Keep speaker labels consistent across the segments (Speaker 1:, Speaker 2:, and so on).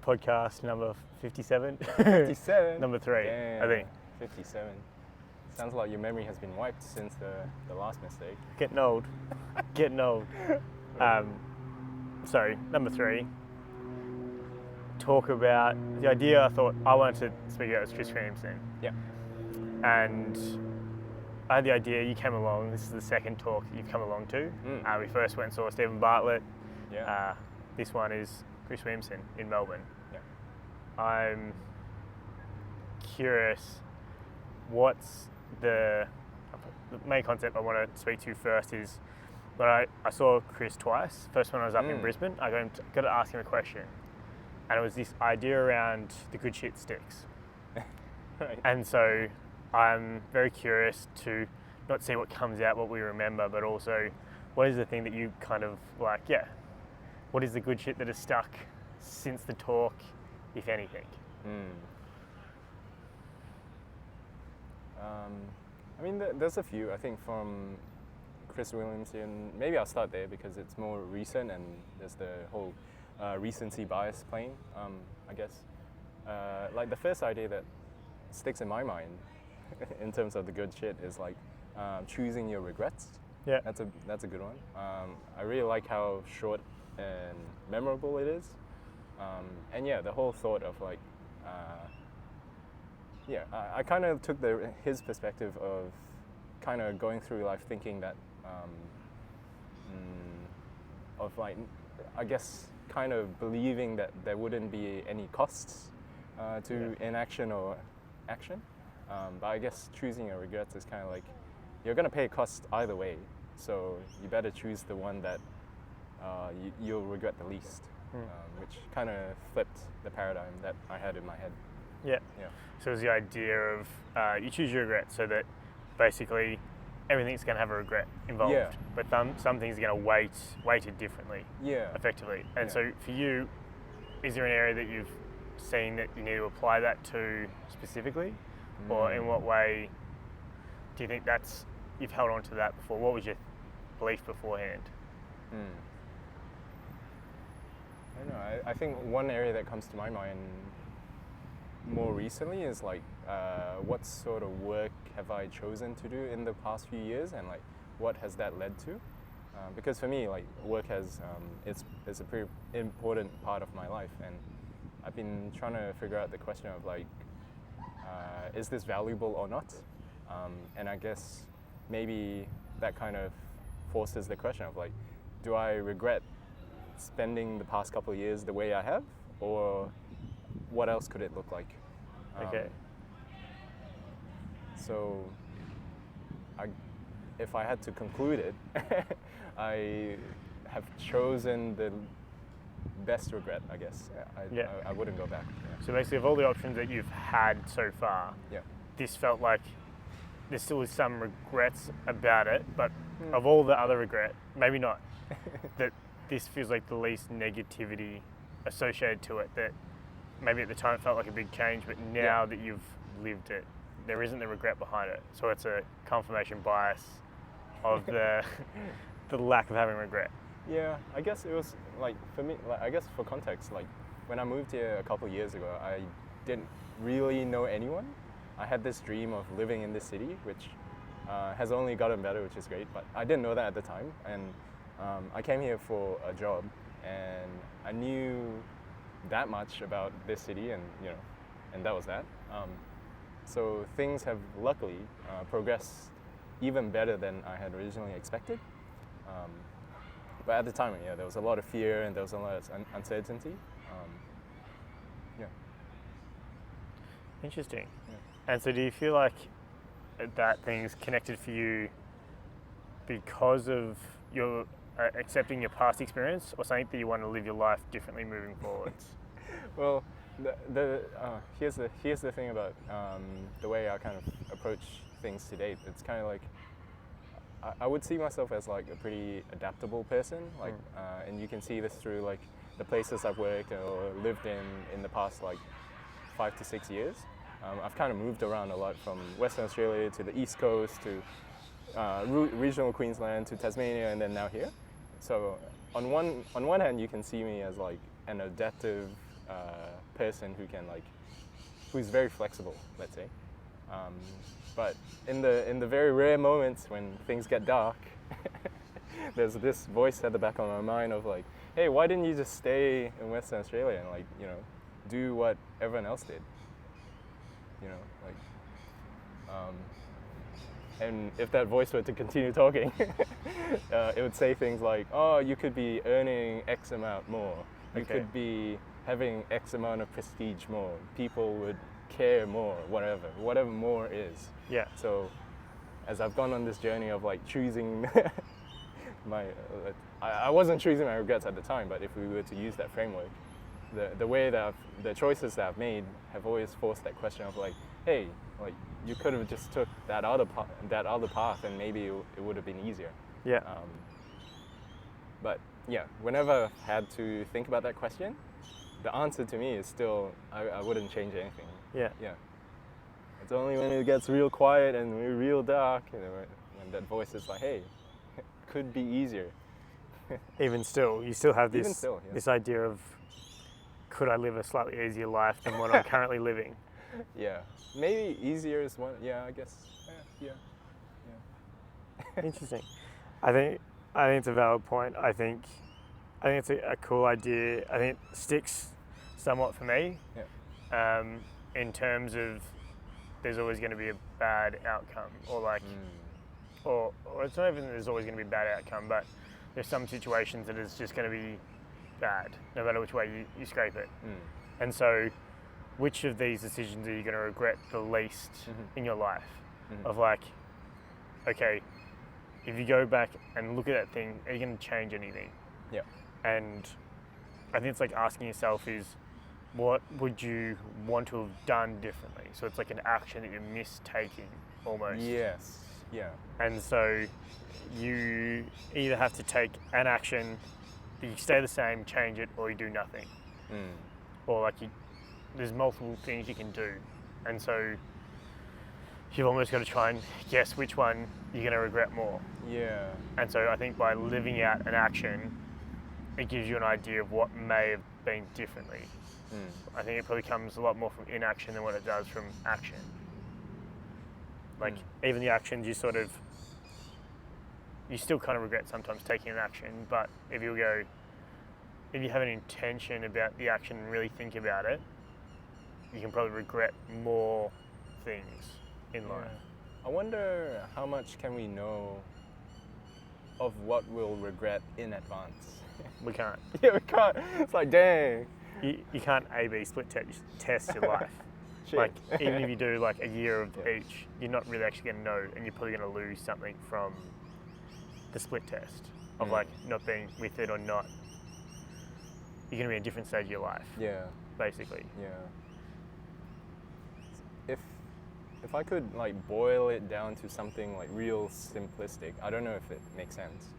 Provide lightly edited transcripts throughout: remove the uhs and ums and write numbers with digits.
Speaker 1: Podcast number 57.
Speaker 2: 57?
Speaker 1: Number 3,
Speaker 2: Damn,
Speaker 1: I think.
Speaker 2: 57. Sounds like your memory has been wiped since the last mistake.
Speaker 1: Getting old. So, number 3. Talk about the idea I thought I wanted to speak about was Chris Williamson.
Speaker 2: Yeah.
Speaker 1: And I had the idea, you came along, this is the second talk you've come along to. We first went and saw Stephen Bartlett.
Speaker 2: Yeah.
Speaker 1: This one is Chris Williamson in Melbourne.
Speaker 2: Yeah.
Speaker 1: I'm curious, what's the main concept I want to speak to first is when I saw Chris twice. First when I was up in Brisbane, I got to ask him a question. And it was this idea around the good shit sticks.
Speaker 2: Right.
Speaker 1: And so I'm very curious to not see what comes out, what we remember, but also what is the thing that you kind of like, what is the good shit that has stuck since the talk, if anything?
Speaker 2: I mean, there's a few. I think from Chris Williamson, maybe I'll start there because it's more recent and there's the whole recency bias playing, I guess. Like the first idea that sticks in my mind in terms of the good shit is like choosing your regrets.
Speaker 1: Yeah.
Speaker 2: That's a good one. I really like how short and memorable it is. And yeah, the whole thought of like, I kind of took his perspective of kind of going through life thinking that, of like, I guess, kind of believing that there wouldn't be any costs to inaction or action. But I guess choosing your regrets is kind of like, you're going to pay cost either way. So you better choose the one that you'll regret the least, which kind of flipped the paradigm that I had in my head.
Speaker 1: Yeah. So it was the idea of you choose your regret so that basically everything's going to have a regret involved, but some things are going to weighted differently, effectively. And so for you, is there an area that you've seen that you need to apply that to specifically? Or in what way do you think you've held on to that before? What was your belief beforehand?
Speaker 2: I don't know. I think one area that comes to my mind more recently is like what sort of work have I chosen to do in the past few years, and like what has that led to? Because for me, like work has it's a pretty important part of my life, and I've been trying to figure out the question of like, is this valuable or not? And I guess maybe that kind of forces the question of like, do I regret spending the past couple of years the way I have, or what else could it look like?
Speaker 1: Okay.
Speaker 2: So, if I had to conclude it, I have chosen the best regret, I guess. I wouldn't go back. Yeah.
Speaker 1: So basically, of all the options that you've had so far, this felt like there still was some regrets about it, but of all the other regret, maybe not, that this feels like the least negativity associated to it, that maybe at the time it felt like a big change, but now that you've lived it, there isn't the regret behind it. So it's a confirmation bias of the lack of having regret.
Speaker 2: Yeah, I guess it was like, for me, like, I guess for context, like when I moved here a couple of years ago, I didn't really know anyone. I had this dream of living in this city, which has only gotten better, which is great, but I didn't know that at the time. And I came here for a job, and I knew that much about this city, and and that was that. So things have luckily progressed even better than I had originally expected. But at the time, there was a lot of fear and there was a lot of uncertainty.
Speaker 1: Interesting. And so do you feel like that thing's connected for you because of your accepting your past experience, or something that you want to live your life differently moving forwards?
Speaker 2: Well, here's the thing about the way I kind of approach things to date. It's kind of like I would see myself as like a pretty adaptable person, like, and you can see this through like the places I've worked or lived in the past like 5 to 6 years. I've kind of moved around a lot, from Western Australia to the East Coast to regional Queensland to Tasmania, and then now here. So on one hand, you can see me as like an adaptive person who's very flexible, let's say. But in the very rare moments when things get dark, there's this voice at the back of my mind of like, hey, why didn't you just stay in Western Australia and do what everyone else did? And if that voice were to continue talking, it would say things like, oh, you could be earning X amount more. You could be having X amount of prestige more. People would care more, whatever more is.
Speaker 1: Yeah.
Speaker 2: So as I've gone on this journey of like choosing I wasn't choosing my regrets at the time, but if we were to use that framework, the way that the choices that I've made have always forced that question of like, hey, like you could have just took that other path and maybe it would have been easier.
Speaker 1: Yeah.
Speaker 2: But yeah, whenever I've had to think about that question, the answer to me is still I wouldn't change anything.
Speaker 1: Yeah.
Speaker 2: Yeah. It's only when it gets real quiet and real dark, when that voice is like, hey, it could be easier.
Speaker 1: Even still, you still have
Speaker 2: Even still, yeah.
Speaker 1: this idea of, could I live a slightly easier life than what I'm currently living?
Speaker 2: Yeah. Maybe easier is one. Yeah, I guess. Yeah.
Speaker 1: Interesting. I think it's a valid point. I think it's a cool idea. I think it sticks somewhat for me.
Speaker 2: Yeah.
Speaker 1: In terms of there's always going to be a bad outcome, or like, or it's not even there's always going to be a bad outcome, but there's some situations that it's just going to be bad, no matter which way you scrape it. And so, which of these decisions are you going to regret the least in your life? Of like, okay, if you go back and look at that thing, are you going to change anything?
Speaker 2: Yeah.
Speaker 1: And I think it's like asking yourself is, what would you want to have done differently? So it's like an action that you're mistaking almost.
Speaker 2: Yes. Yeah.
Speaker 1: And so you either have to take an action that you stay the same, change it, or you do nothing. Or like there's multiple things you can do. And so you've almost got to try and guess which one you're going to regret more.
Speaker 2: Yeah.
Speaker 1: And so I think by living out an action, it gives you an idea of what may have been differently. I think it probably comes a lot more from inaction than what it does from action. Like even the actions you still kind of regret sometimes taking an action, but if you have an intention about the action and really think about it, you can probably regret more things in life.
Speaker 2: I wonder how much can we know of what we'll regret in advance.
Speaker 1: We can't.
Speaker 2: Yeah, we can't. It's like, dang.
Speaker 1: You can't A/B split test your life. Like even if you do like a year of each, you're not really actually going to know, and you're probably going to lose something from the split test of like not being with it or not. You're going to be in a different stage of your life.
Speaker 2: Yeah.
Speaker 1: Basically.
Speaker 2: Yeah. If I could like boil it down to something like real simplistic, I don't know if it makes sense.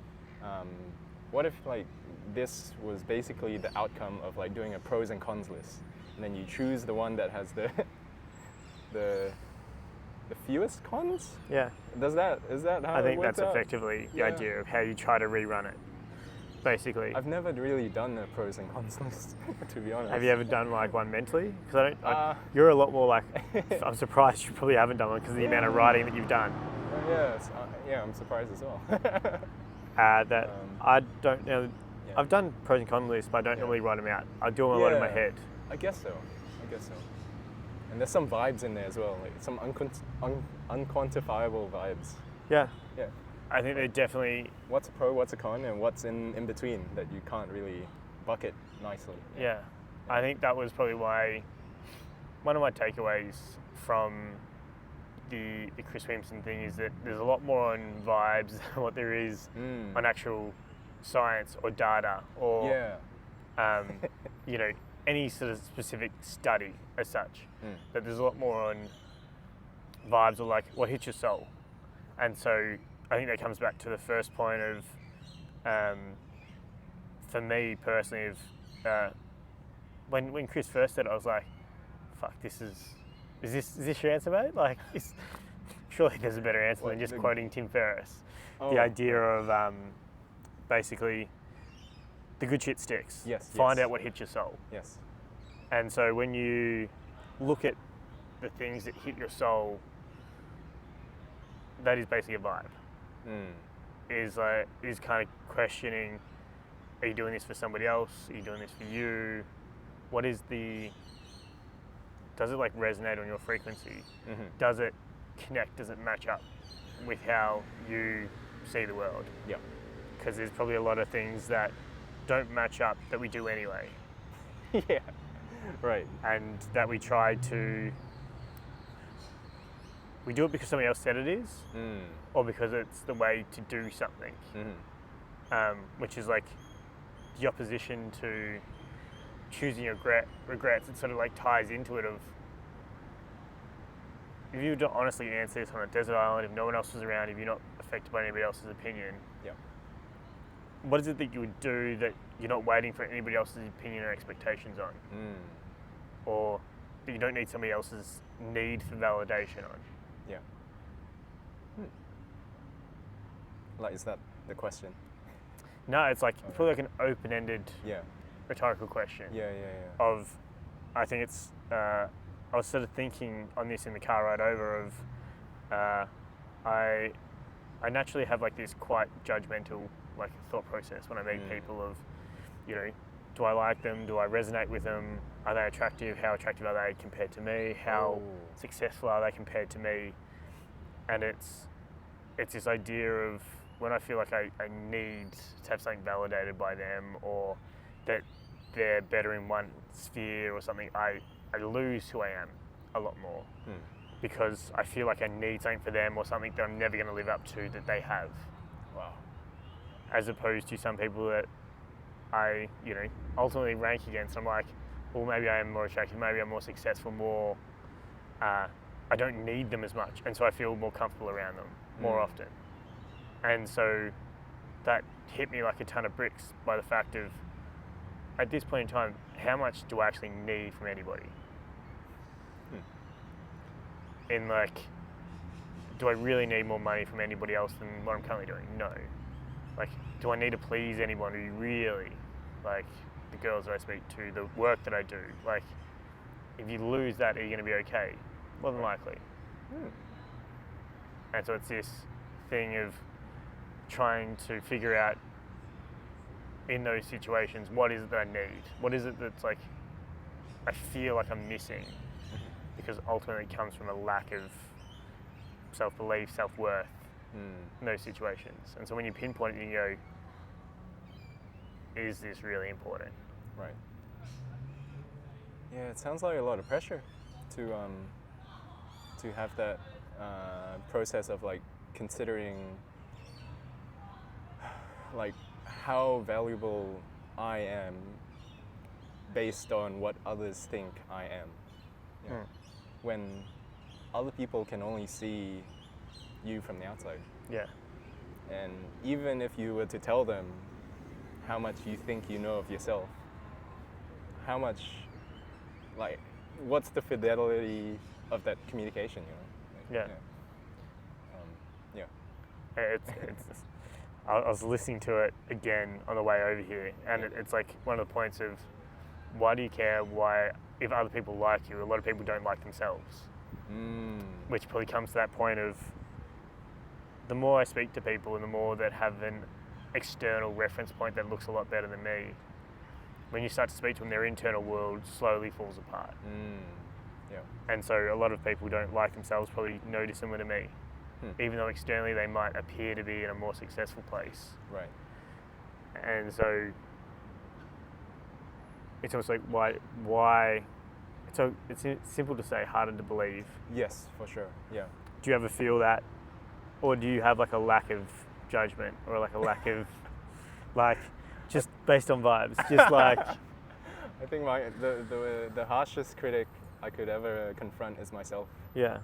Speaker 2: What if like this was basically the outcome of like doing a pros and cons list, and then you choose the one that has the fewest cons?
Speaker 1: Yeah.
Speaker 2: Is that how
Speaker 1: I
Speaker 2: it
Speaker 1: think
Speaker 2: works
Speaker 1: that's
Speaker 2: out?
Speaker 1: effectively the idea of how you try to rerun it. Basically.
Speaker 2: I've never really done a pros and cons list, to be honest.
Speaker 1: Have you ever done like one mentally? Because you're a lot more like. I'm surprised you probably haven't done one because of the amount of writing that you've done.
Speaker 2: Yeah, I'm surprised as well.
Speaker 1: I don't know. I've done pros and cons lists, but I don't normally write them out. I do them a lot in my head.
Speaker 2: I guess so. And there's some vibes in there as well, like some unquantifiable vibes.
Speaker 1: Yeah.
Speaker 2: Yeah.
Speaker 1: I think they're definitely.
Speaker 2: What's a pro, what's a con, and what's in between that you can't really bucket nicely.
Speaker 1: Yeah. I think that was probably why one of my takeaways from the Chris Williamson thing is that there's a lot more on vibes than what there is on actual science or data or any sort of specific study as such. That there's a lot more on vibes or like what hits your soul. And so I think that comes back to the first point of for me personally of when Chris first said it, I was like, fuck, is this your answer, mate? Like, surely there's a better answer than just quoting Tim Ferriss. The idea of basically the good shit sticks.
Speaker 2: Yes.
Speaker 1: Find out what hits your soul.
Speaker 2: Yes.
Speaker 1: And so when you look at the things that hit your soul, that is basically a vibe. Is kind of questioning, are you doing this for somebody else? Are you doing this for you? What is does it like resonate on your frequency? Does it connect? Does it match up with how you see the world?
Speaker 2: Yeah.
Speaker 1: Because there's probably a lot of things that don't match up that we do anyway.
Speaker 2: Yeah. Right.
Speaker 1: And that we do it because somebody else said it is, or because it's the way to do something, which is like the opposition to choosing your regrets. It sort of like ties into it of, if you don't honestly answer this on a desert island, if no one else was around, if you're not affected by anybody else's opinion, what is it that you would do that you're not waiting for anybody else's opinion or expectations on? Or that you don't need somebody else's need for validation on?
Speaker 2: Yeah. Like, is that the question?
Speaker 1: No, it's like probably like an open-ended rhetorical question.
Speaker 2: Yeah.
Speaker 1: Of, I think it's, I was sort of thinking on this in the car ride over of, I naturally have like this quite judgmental like thought process when I meet people of, you know, do I like them? Do I resonate with them? Are they attractive? How attractive are they compared to me? How successful are they compared to me? And it's this idea of when I feel like I need to have something validated by them, or that they're better in one sphere or something, I lose who I am a lot more. Because I feel like I need something for them or something that I'm never going to live up to that they have.
Speaker 2: Wow.
Speaker 1: As opposed to some people that I, you know, ultimately rank against. I'm like, well, maybe I am more attractive, maybe I'm more successful, more, I don't need them as much. And so I feel more comfortable around them more often. And so that hit me like a ton of bricks by the fact of, at this point in time, how much do I actually need from anybody? In like, do I really need more money from anybody else than what I'm currently doing? No. Like, do I need to please anyone who really, like the girls that I speak to, the work that I do? Like, if you lose that, are you going to be okay? More than likely. And so it's this thing of trying to figure out in those situations, what is it that I need? What is it that's like, I feel like I'm missing? Because ultimately it comes from a lack of self-belief, self-worth in those situations. And so when you pinpoint it, you go, is this really important?
Speaker 2: Right. Yeah, it sounds like a lot of pressure to have that process of like considering like how valuable I am based on what others think I am. You know, when other people can only see you from the outside.
Speaker 1: Yeah.
Speaker 2: And even if you were to tell them how much you think you know of yourself, how much, like, what's the fidelity of that communication, you know?
Speaker 1: It's I was listening to it again on the way over here, and it's like one of the points of, why do you care if other people like you? A lot of people don't like themselves. Which probably comes to that point of, the more I speak to people and the more that have an external reference point that looks a lot better than me, when you start to speak to them, their internal world slowly falls apart. And so a lot of people who don't like themselves probably no dissimilar to me. Even though externally they might appear to be in a more successful place.
Speaker 2: Right.
Speaker 1: And so it's almost like, why so it's simple to say, harder to believe.
Speaker 2: Yes, for sure. Yeah.
Speaker 1: Do you ever feel that, or do you have like a lack of judgment, or like a lack of like just based on vibes, just like?
Speaker 2: I think the harshest critic I could ever confront is myself.
Speaker 1: Yeah.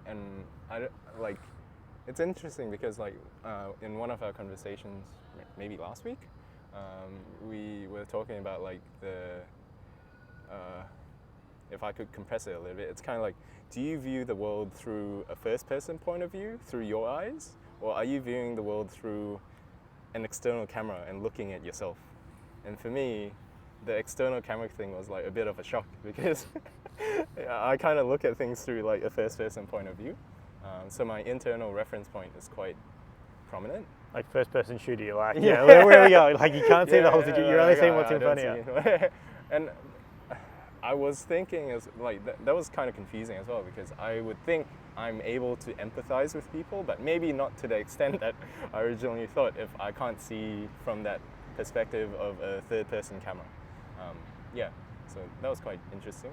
Speaker 2: And like, it's interesting because like in one of our conversations, maybe last week, we were talking about like if I could compress it a little bit, it's kind of like, do you view the world through a first-person point of view, through your eyes, or are you viewing the world through an external camera and looking at yourself? And for me, the external camera thing was like a bit of a shock because I kind of look at things through like a first-person point of view. So my internal reference point is quite prominent.
Speaker 1: Like first-person shooter, like where we go? Like you can't see the whole situation. You're only seeing what's in front of you.
Speaker 2: And I was thinking that was kind of confusing as well because I would think I'm able to empathize with people, but maybe not to the extent that I originally thought if I can't see from that perspective of a third-person camera. So that was quite interesting.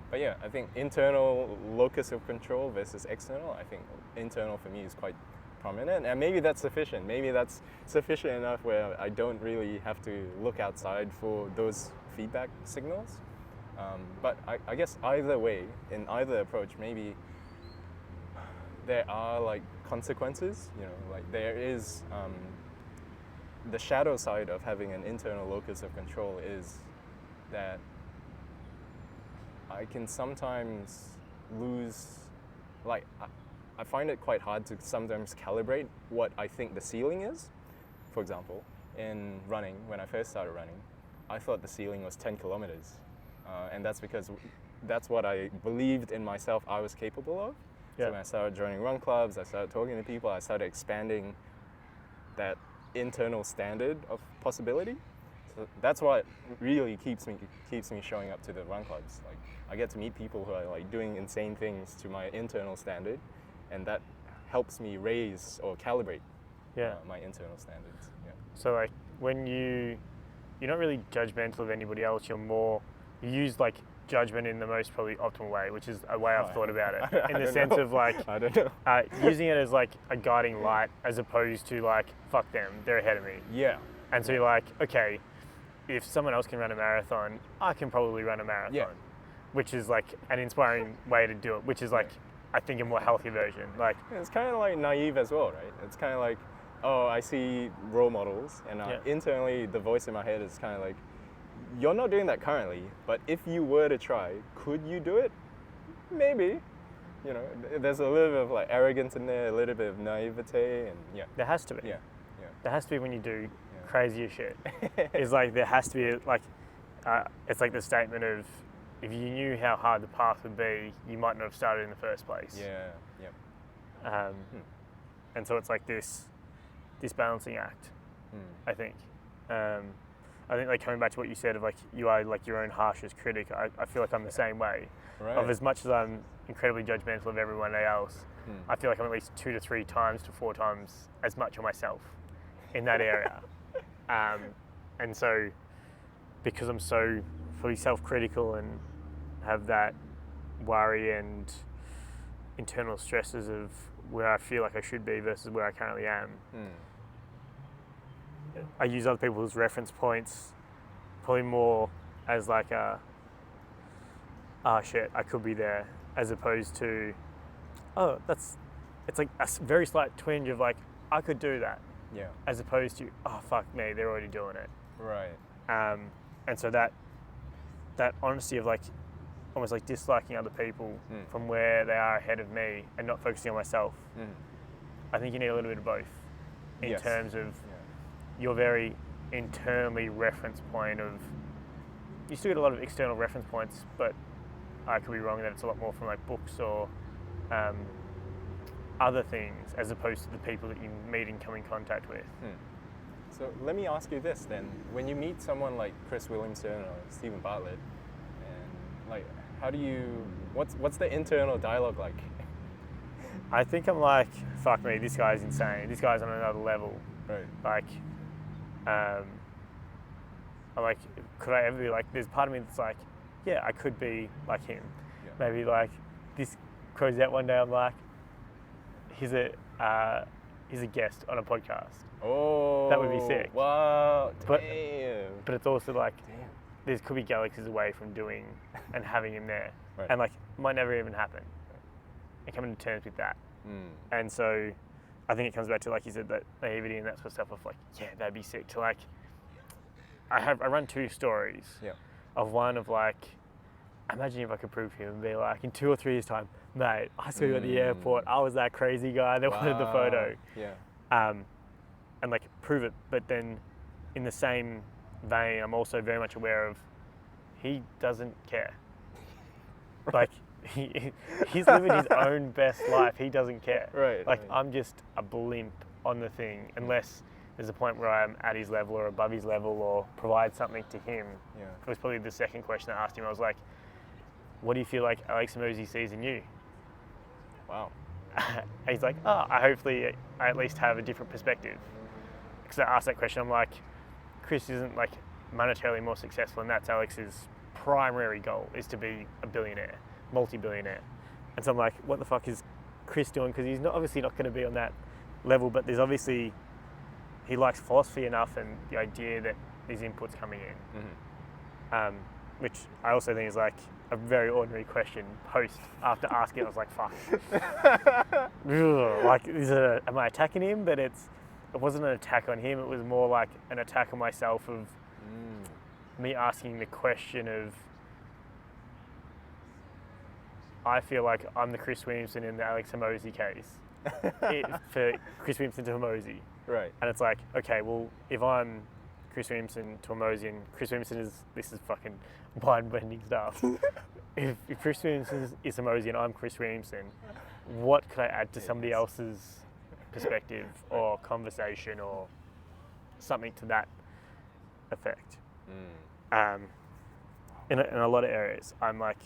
Speaker 2: But yeah, I think internal locus of control versus external, I think internal for me is quite prominent, and maybe that's sufficient. Maybe that's sufficient enough where I don't really have to look outside for those feedback signals. But I guess either way, in either approach, maybe there are like consequences, like there is the shadow side of having an internal locus of control is that I can sometimes lose, like I find it quite hard to sometimes calibrate what I think the ceiling is. For example, in running, when I first started running, I thought the ceiling was 10 kilometers. And that's because that's what I believed in myself I was capable of.
Speaker 1: Yeah.
Speaker 2: So when I started joining run clubs, I started talking to people, I started expanding that internal standard of possibility. So that's what really keeps me showing up to the run clubs. Like I get to meet people who are like doing insane things to my internal standard, and that helps me raise or calibrate my internal standards. Yeah.
Speaker 1: So like when you're not really judgmental of anybody else, you use like judgment in the most probably optimal way, which is a way I've thought about it. In the sense of like,
Speaker 2: I don't know.
Speaker 1: Using it as like a guiding light as opposed to like, fuck them, they're ahead of me.
Speaker 2: Yeah.
Speaker 1: And so you're like, okay, if someone else can run a marathon, I can probably run a marathon.
Speaker 2: Yeah.
Speaker 1: Which is like an inspiring way to do it, which is like, I think a more healthy version. Like
Speaker 2: it's kind of like naive as well, right? It's kind of like, oh, I see role models, and internally the voice in my head is kind of like, you're not doing that currently, but if you were to try, could you do it? Maybe. There's a little bit of like arrogance in there, a little bit of naivete, and
Speaker 1: there has to be.
Speaker 2: Yeah.
Speaker 1: There has to be when you do crazier shit. It's like there has to be like, it's like the statement of, if you knew how hard the path would be, you might not have started in the first place.
Speaker 2: Yeah.
Speaker 1: And so it's like this balancing act, I think. I think like coming back to what you said of like you are like your own harshest critic, I feel like I'm the same way.
Speaker 2: Right.
Speaker 1: Of as much as I'm incredibly judgmental of everyone else, I feel like I'm at least 2 to 3 times to 4 times as much of myself in that area. And so because I'm so fully self-critical and have that worry and internal stresses of where I feel like I should be versus where I currently am, I use other people's reference points probably more as like shit, I could be there, as opposed to, it's like a very slight twinge of like, I could do that.
Speaker 2: Yeah.
Speaker 1: As opposed to, oh, fuck me, they're already doing it.
Speaker 2: Right.
Speaker 1: And so that honesty of like, almost like disliking other people from where they are ahead of me and not focusing on myself. I think you need a little bit of both in terms of your very internally reference point of, you still get a lot of external reference points, but I could be wrong that it's a lot more from like books or other things as opposed to the people that you meet and come in contact with.
Speaker 2: So let me ask you this then. When you meet someone like Chris Williamson or Stephen Bartlett, and like, what's the internal dialogue like?
Speaker 1: I think I'm like, fuck me, this guy's insane. This guy's on another level.
Speaker 2: Right.
Speaker 1: Like, I'm like, could I ever be like, there's part of me that's like, yeah, I could be like him. Yeah. Maybe like, this grows out one day, I'm like, he's a guest on a podcast.
Speaker 2: Oh.
Speaker 1: That would be sick.
Speaker 2: Wow,
Speaker 1: but it's also like,
Speaker 2: damn,
Speaker 1: there could be galaxies away from doing and having him there.
Speaker 2: Right.
Speaker 1: And like, it might never even happen. And coming to terms with that. And so I think it comes back to, like you said, that naivety and that sort of stuff of like, yeah, that'd be sick to like, I run 2 stories of one of like, imagine if I could prove him and be like, in 2 or 3 years time, mate, I saw you at the airport, I was that crazy guy that wanted the photo.
Speaker 2: Yeah.
Speaker 1: And like prove it, but then in the same vein, I'm also very much aware of he doesn't care. Like, he's living his own best life. He doesn't care.
Speaker 2: Right.
Speaker 1: Like, I'm just a blimp on the thing, unless there's a point where I'm at his level or above his level or provide something to him.
Speaker 2: Yeah.
Speaker 1: It was probably the second question I asked him. I was like, what do you feel like Alex Hormozi sees in you?
Speaker 2: Wow.
Speaker 1: And he's like, I at least have a different perspective. Because I asked that question, I'm like, Chris isn't like monetarily more successful, and that's Alex's primary goal, is to be a billionaire, multi-billionaire. And so I'm like, what the fuck is Chris doing? Because he's obviously not going to be on that level, but there's obviously, he likes philosophy enough and the idea that these inputs coming in. Mm-hmm. Which I also think is like a very ordinary question after asking it. I was like, fuck. Like, am I attacking him? But it wasn't an attack on him. It was more like an attack on myself of me asking the question of, I feel like I'm the Chris Williamson in the Alex Hormozi case. For Chris Williamson to Hormozi.
Speaker 2: Right.
Speaker 1: And it's like, okay, well, if I'm Chris Williamson to Hormozi, and Chris Williamson this is fucking mind-bending stuff. if Chris Williamson is Hormozi and I'm Chris Williamson, what could I add to somebody else's perspective or conversation or something to that effect? In a lot of areas, I'm like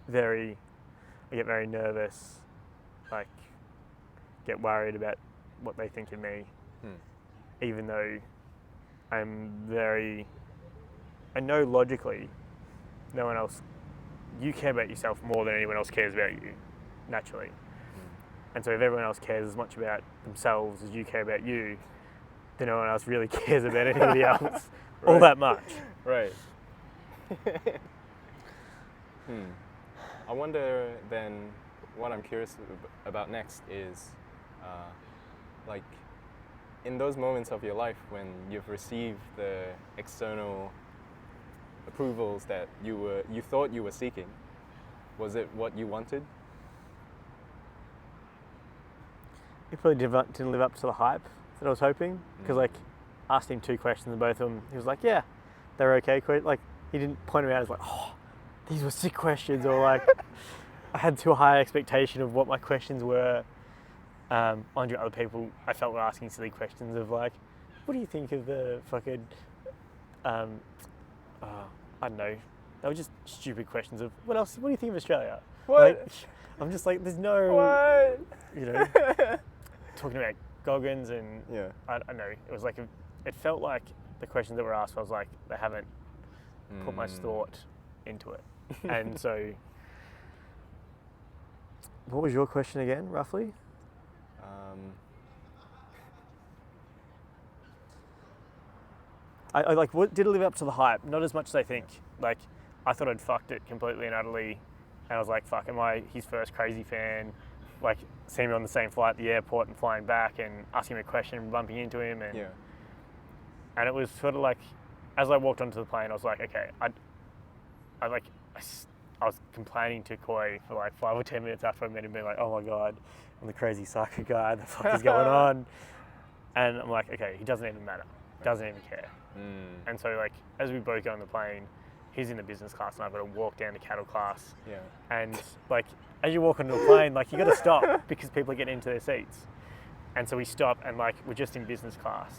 Speaker 1: I get very nervous, like get worried about what they think of me, even though I know logically no one else, you care about yourself more than anyone else cares about you, naturally. And so if everyone else cares as much about themselves as you care about you, then no one else really cares about anybody else all that much.
Speaker 2: Right. I wonder then, what I'm curious about next is, like, in those moments of your life when you've received the external approvals that you thought you were seeking, was it what you wanted?
Speaker 1: It probably didn't live up to the hype that I was hoping, because like, asked him 2 questions and both of them, he was like, yeah, they're okay. Like, he didn't point them out as like, oh, these were sick questions, or like, I had too high expectation of what my questions were. Mind you, other people I felt were asking silly questions of like, what do you think of the fucking, I don't know, they were just stupid questions of, what do you think of Australia?
Speaker 2: What?
Speaker 1: Like, I'm just like, there's no,
Speaker 2: what?
Speaker 1: You know, talking about Goggins and,
Speaker 2: yeah.
Speaker 1: I don't know, it was like, it felt like the questions that were asked, I was like, they haven't put much thought into it. And so, what was your question again, roughly? I like, what did it live up to the hype? Not as much as I think. Like, I thought I'd fucked it completely and utterly, and I was like, fuck, am I his first crazy fan? Like, seeing him on the same flight at the airport and flying back and asking him a question and bumping into him, and and it was sort of like, as I walked onto the plane, I was like, okay, I was complaining to Koi for like 5 or 10 minutes after I met him, being like, oh my God, I'm the crazy psycho guy, the fuck is going on? And I'm like, okay, he doesn't even matter, doesn't even care. And so like, as we both go on the plane, he's in the business class and I've got to walk down to cattle class. Yeah. And like, as you walk onto the plane, like you got to stop because people are getting into their seats. And so we stop and like, we're just in business class.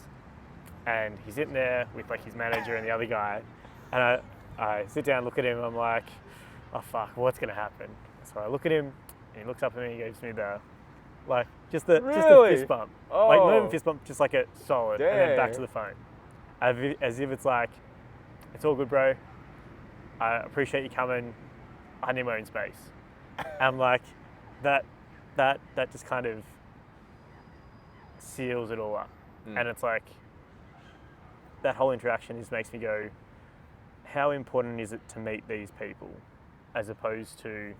Speaker 1: And he's sitting there with like his manager and the other guy. And I sit down, look at him, and I'm like, oh fuck, what's going to happen? So I look at him and he looks up at me and he gives me the, like, just the fist bump. Oh. Like, not even fist bump, just like a solid. Dang. And then back to the phone. As if it's like, it's all good, bro. I appreciate you coming. I need my own space. And I'm like, that just kind of seals it all up. And it's like, that whole interaction just makes me go, how important is it to meet these people as opposed to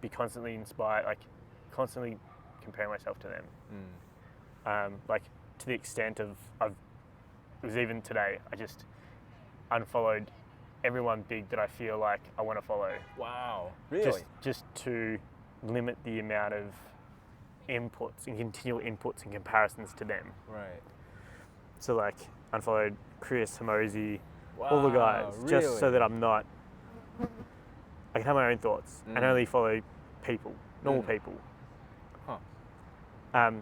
Speaker 1: be constantly inspired, like constantly comparing myself to them. Like, to the extent of, it was even today, I just unfollowed everyone big that I feel like I want to follow.
Speaker 2: Wow, really?
Speaker 1: Just to limit the amount of inputs and continual inputs and comparisons to them.
Speaker 2: Right.
Speaker 1: So like unfollowed Chris, Hamosi, all the guys,
Speaker 2: really?
Speaker 1: just so that I'm not. I can have my own thoughts and only follow people, normal people.
Speaker 2: Huh.
Speaker 1: I'll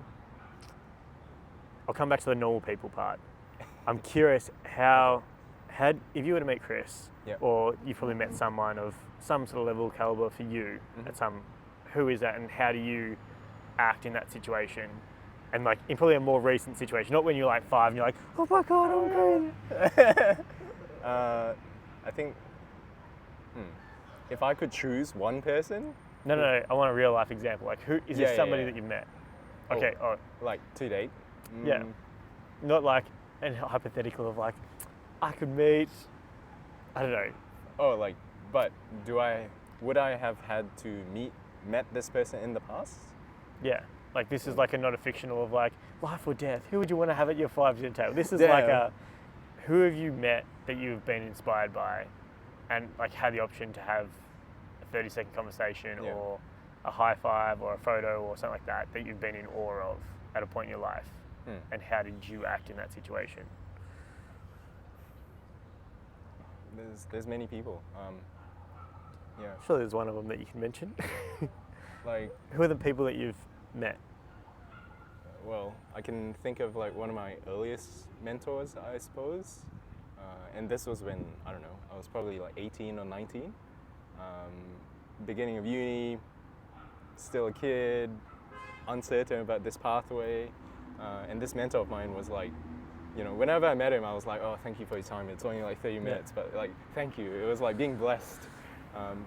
Speaker 1: come back to the normal people part. I'm curious how if you were to meet Chris, or you probably met someone of some sort of level of caliber for you who is that, and how do you act in that situation? And like in probably a more recent situation, not when you're like 5 and you're like, oh my God, I'm crazy.
Speaker 2: I think if I could choose one person.
Speaker 1: No, I want a real life example. Like who is this somebody that you've met? Okay. Oh,
Speaker 2: like to date.
Speaker 1: Yeah. Not like a hypothetical of like I could meet. I don't know.
Speaker 2: Oh, like, but would I have had to met this person in the past?
Speaker 1: Yeah. Like this is like not a fictional of like life or death. Who would you want to have at your 5-dinner table? This is like who have you met that you've been inspired by, and like had the option to have a 30-second conversation or a high five or a photo or something like that you've been in awe of at a point in your life, and how did you act in that situation?
Speaker 2: There's many people.
Speaker 1: Surely there's one of them that you can mention.
Speaker 2: Like,
Speaker 1: who are the people that you've met?
Speaker 2: Well, I can think of like one of my earliest mentors, I suppose. And this was when, I don't know, I was probably like 18 or 19. Beginning of uni, still a kid, uncertain about this pathway. And this mentor of mine was like, you know, whenever I met him, I was like, oh, thank you for your time. It's only like 30 minutes, but like, thank you. It was like being blessed.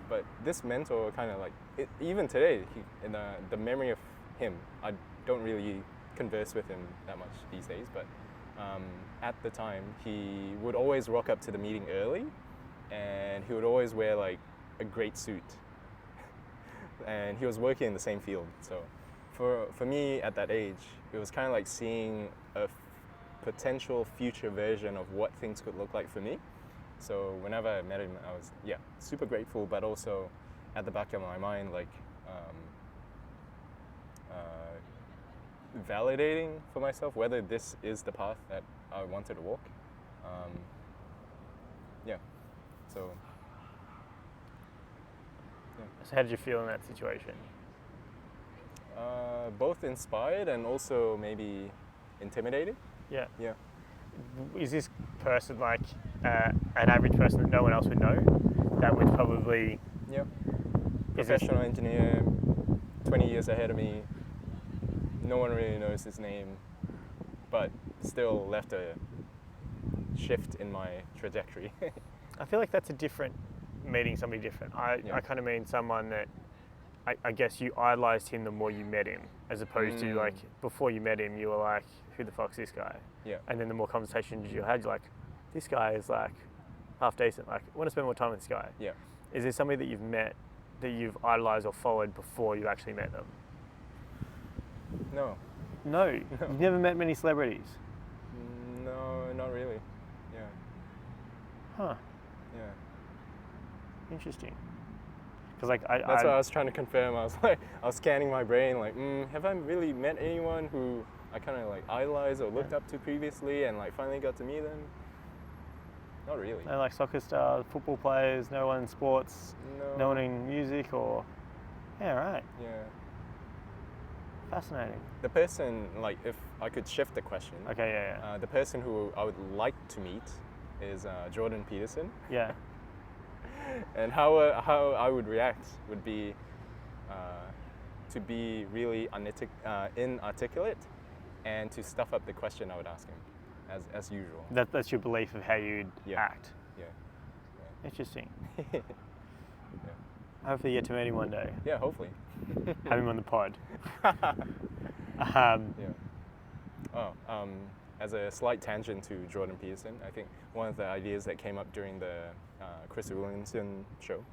Speaker 2: But this mentor kind of like, even today, in the memory of him, I don't really converse with him that much these days, but at the time, he would always rock up to the meeting early, and he would always wear like a great suit. And he was working in the same field. So for me at that age, it was kind of like seeing a potential future version of what things could look like for me. So whenever I met him, I was super grateful, but also at the back of my mind, like validating for myself whether this is the path that I wanted to walk.
Speaker 1: So how did you feel in that situation?
Speaker 2: Both inspired and also maybe intimidated.
Speaker 1: Yeah.
Speaker 2: Yeah.
Speaker 1: Is this person like an average person that no one else would know? That would probably...
Speaker 2: Yeah. Professional engineer, 20 years ahead of me. No one really knows his name, but still left a shift in my trajectory.
Speaker 1: I feel like that's a different meeting, somebody different. I kind of mean someone that I guess you idolized him the more you met him, as opposed to like before you met him, you were like, who the fuck's this guy?
Speaker 2: Yeah.
Speaker 1: And then the more conversations you had, you're like, this guy is like half decent. Like, I want to spend more time with this guy.
Speaker 2: Yeah.
Speaker 1: Is there somebody that you've met that you've idolized or followed before you actually met them?
Speaker 2: No.
Speaker 1: No. You've never met many celebrities?
Speaker 2: No, not really. Yeah.
Speaker 1: Huh.
Speaker 2: Yeah.
Speaker 1: Interesting. Because like
Speaker 2: that's what I was trying to confirm. I was scanning my brain, like, have I really met anyone who I kind of like idolized or looked up to previously, and like finally got to meet them? Not really.
Speaker 1: No, like soccer stars, football players, no one in sports, no one in music, or right.
Speaker 2: Yeah.
Speaker 1: Fascinating.
Speaker 2: The person, like, if I could shift the question.
Speaker 1: Okay,
Speaker 2: the person who I would like to meet is Jordan Peterson.
Speaker 1: Yeah.
Speaker 2: And how I would react would be to be really inarticulate and to stuff up the question I would ask him, as usual.
Speaker 1: That's your belief of how you'd act?
Speaker 2: Yeah.
Speaker 1: Interesting. Hopefully you get to meet him one day.
Speaker 2: Yeah, hopefully.
Speaker 1: Have him on the pod.
Speaker 2: As a slight tangent to Jordan Peterson, I think one of the ideas that came up during the Chris Williamson show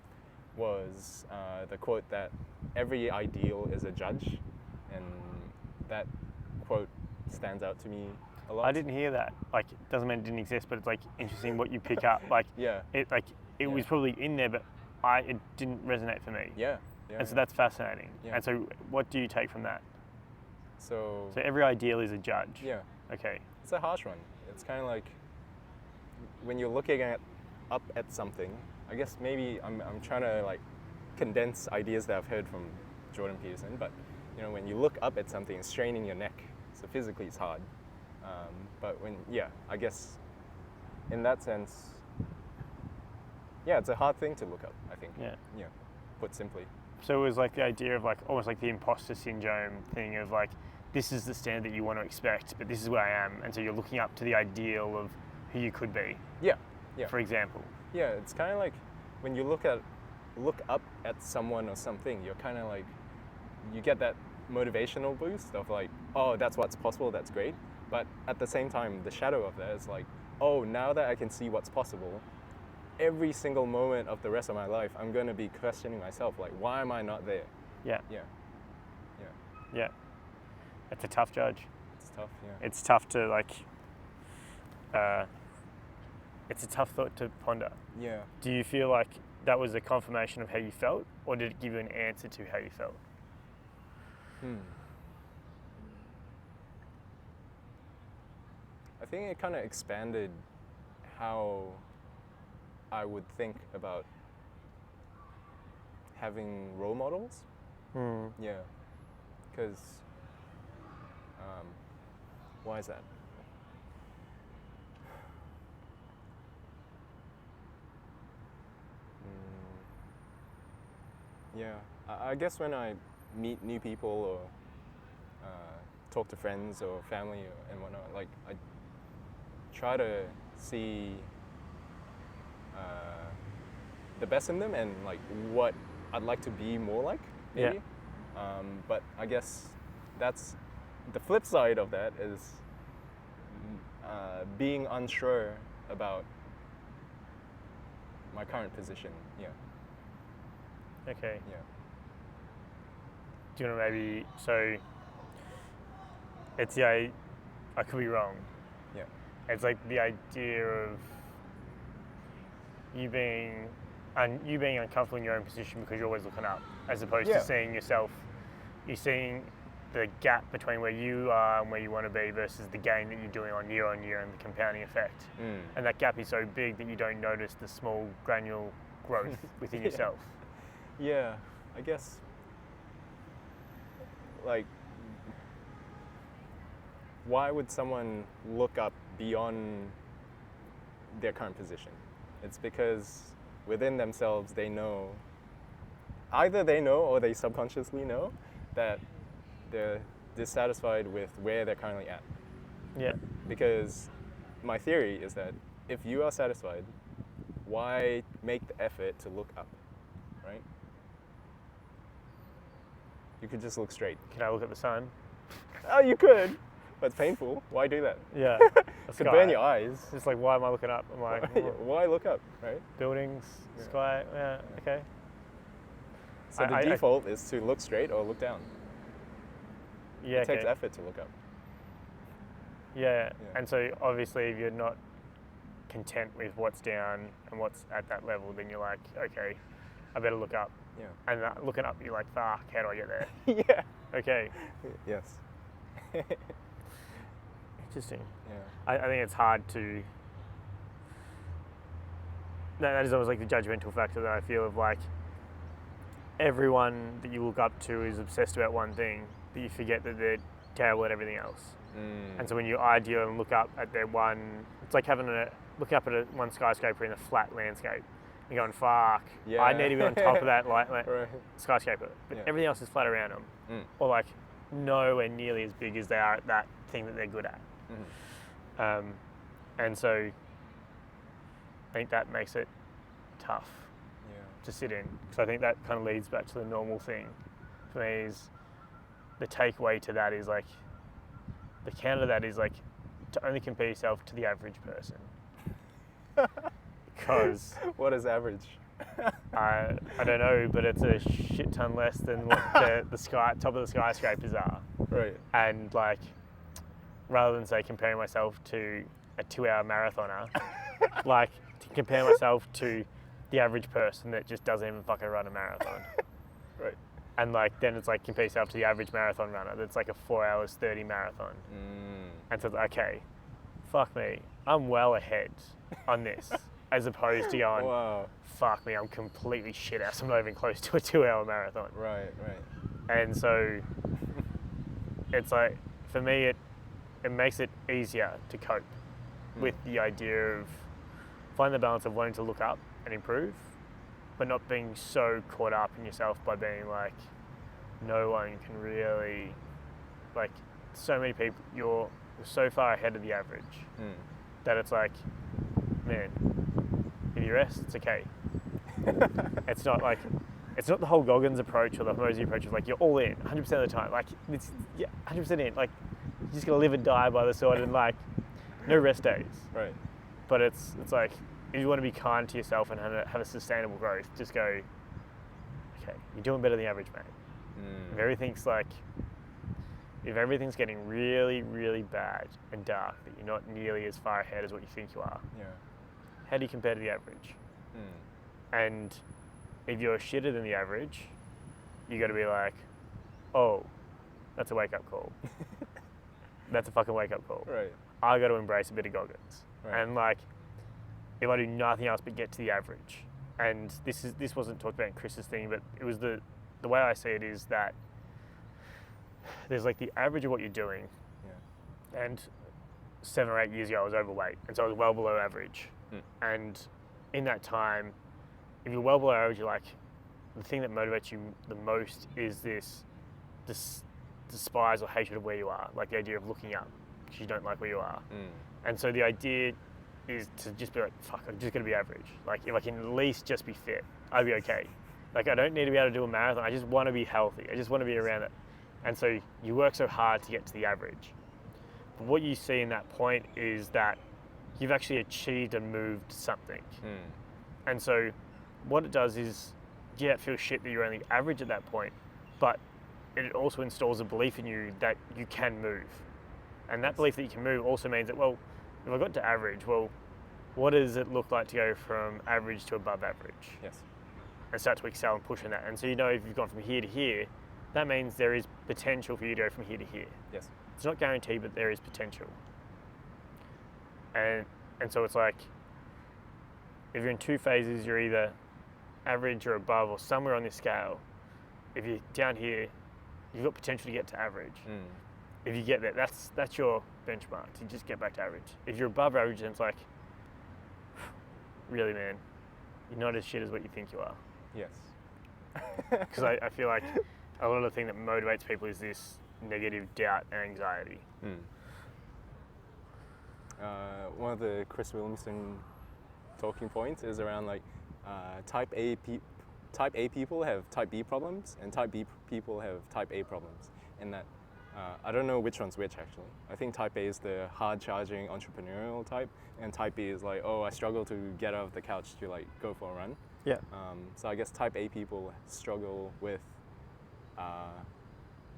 Speaker 2: was the quote that every ideal is a judge, and that quote stands out to me a lot.
Speaker 1: I didn't hear that. Like, it doesn't mean it didn't exist, but it's like interesting what you pick up. Like, it was probably in there, but it didn't resonate for me.
Speaker 2: Yeah.
Speaker 1: And so that's fascinating.
Speaker 2: Yeah.
Speaker 1: And so what do you take from that?
Speaker 2: So
Speaker 1: every ideal is a judge.
Speaker 2: Yeah.
Speaker 1: Okay.
Speaker 2: It's a harsh one. It's kind of like when you're looking up at something. I guess maybe I'm trying to like condense ideas that I've heard from Jordan Peterson, but when you look up at something, it's straining your neck, so physically it's hard. But I guess in that sense, it's a hard thing to look up, I think. Yeah. Put simply.
Speaker 1: So it was like the idea of like almost like the imposter syndrome thing of like, this is the standard that you want to expect, but this is where I am, and so you're looking up to the ideal of who you could be.
Speaker 2: Yeah.
Speaker 1: For example.
Speaker 2: Yeah, it's kind of like when you look up at someone or something, you're kind of like, you get that motivational boost of like, oh, that's what's possible, that's great. But at the same time, the shadow of that is like, oh, now that I can see what's possible, every single moment of the rest of my life, I'm going to be questioning myself, like, why am I not there?
Speaker 1: Yeah. It's a tough judge.
Speaker 2: It's tough, yeah.
Speaker 1: It's tough to like, it's a tough thought to ponder.
Speaker 2: Yeah.
Speaker 1: Do you feel like that was a confirmation of how you felt, or did it give you an answer to how you felt?
Speaker 2: I think it kind of expanded how I would think about having role models. Yeah. Because, why is that? Yeah, I guess when I meet new people or talk to friends or family and whatnot, like I try to see the best in them and like what I'd like to be more like, maybe. But I guess that's the flip side of that is being unsure about my current position. Yeah.
Speaker 1: Okay.
Speaker 2: Yeah.
Speaker 1: Do you want to maybe, so it's I could be wrong.
Speaker 2: Yeah.
Speaker 1: It's like the idea of you being uncomfortable in your own position because you're always looking up, as opposed to seeing yourself, you're seeing the gap between where you are and where you want to be versus the gain that you're doing on year and the compounding effect. And that gap is so big that you don't notice the small granule growth within yourself.
Speaker 2: Yeah, I guess, like, why would someone look up beyond their current position? It's because within themselves they know, either they know or they subconsciously know that they're dissatisfied with where they're currently at.
Speaker 1: Yeah.
Speaker 2: Because my theory is that if you are satisfied, why make the effort to look up, right? You could just look straight.
Speaker 1: Can I look at the sun?
Speaker 2: Oh, you could, but it's painful. Why do that?
Speaker 1: Yeah.
Speaker 2: It could burn your eyes.
Speaker 1: It's like, why am I looking up? I'm like,
Speaker 2: why look up, right?
Speaker 1: Buildings, sky, okay.
Speaker 2: So the default is to look straight or look down.
Speaker 1: Yeah,
Speaker 2: it takes effort to look up.
Speaker 1: Yeah, and so obviously if you're not content with what's down and what's at that level, then you're like, okay, I better look up.
Speaker 2: Yeah.
Speaker 1: And looking up, you're like, fuck, how do I get there?
Speaker 2: Yeah.
Speaker 1: Okay.
Speaker 2: Yes.
Speaker 1: Interesting.
Speaker 2: Yeah.
Speaker 1: I think it's hard to... That is always like the judgmental factor that I feel of like, everyone that you look up to is obsessed about one thing, but you forget that they're terrible at everything else. And so when you ideal and look up at their one, it's like looking up at one skyscraper in a flat landscape. You're going, fuck, I need to be on top of that skyscraper. But everything else is flat around them. Or like nowhere nearly as big as they are at that thing that they're good at. And so I think that makes it tough to sit in. Because I think that kind of leads back to the normal thing for me is the takeaway to that is like, the counter to that is like to only compare yourself to the average person. Because
Speaker 2: what is average?
Speaker 1: I don't know, but it's a shit ton less than what the top of the skyscrapers are.
Speaker 2: Right.
Speaker 1: And like, rather than say comparing myself to a 2-hour marathoner, like to compare myself to the average person that just doesn't even fucking run a marathon.
Speaker 2: Right.
Speaker 1: And like then it's like compare yourself to the average marathon runner that's like a 4 hours 30 marathon. And so it's okay, fuck me, I'm well ahead on this, as opposed to going,
Speaker 2: wow.
Speaker 1: fuck me, I'm completely shit ass. I'm not even close to a 2-hour marathon.
Speaker 2: Right.
Speaker 1: And so it's like, for me, it makes it easier to cope with the idea of finding the balance of wanting to look up and improve, but not being so caught up in yourself by being like, no one can really, like, so many people, you're so far ahead of the average that it's like, man, if you rest, it's okay. It's not the whole Goggins approach or the Mosey approach of like, you're all in 100% of the time. Like, it's 100% in. Like, you're just going to live and die by the sword and like, no rest days. Right. But it's like, if you want to be kind to yourself and have a sustainable growth, just go, okay, you're doing better than the average, mate. If everything's getting really, really bad and dark, that you're not nearly as far ahead as what you think you are, how do you compare to the average? And if you're shitter than the average, you got to be like, oh, that's a wake-up call. That's a fucking wake-up call. Right. I got to embrace a bit of Goggins. Right. And like, if I do nothing else but get to the average, and this wasn't talked about in Chris's thing, but it was the way I see it is that there's like the average of what you're doing, and 7 or 8 years ago I was overweight, and so I was well below average. And in that time, if you're well below average, you're like, the thing that motivates you the most is this despise or hatred of where you are, like the idea of looking up because you don't like where you are. And so the idea is to just be like, fuck, I'm just going to be average. Like, if I can at least just be fit, I'll be okay. Like, I don't need to be able to do a marathon. I just want to be healthy. I just want to be around it. And so you work so hard to get to the average. But what you see in that point is that you've actually achieved and moved something. And so what it does is, it feels shit that you're only average at that point, but it also installs a belief in you that you can move. And that belief that you can move also means that, well, if I got to average, well, what does it look like to go from average to above average? Yes. And start to excel and push on that. And so, if you've gone from here to here, that means there is potential for you to go from here to here. Yes. It's not guaranteed, but there is potential. And so it's like, if you're in 2 phases, you're either average or above or somewhere on this scale. If you're down here, you've got potential to get to average. If you get there, that's your benchmark, to just get back to average. If you're above average, then it's like, really, man, you're not as shit as what you think you are. Yes. Because I feel like a lot of the thing that motivates people is this negative doubt and anxiety.
Speaker 2: One of the Chris Williamson talking points is around like type A people have type B problems, and type B people have type A problems. And that I don't know which one's which actually. I think type A is the hard-charging entrepreneurial type, and type B is like, oh, I struggle to get out of the couch to like go for a run. Yeah. So I guess type A people struggle with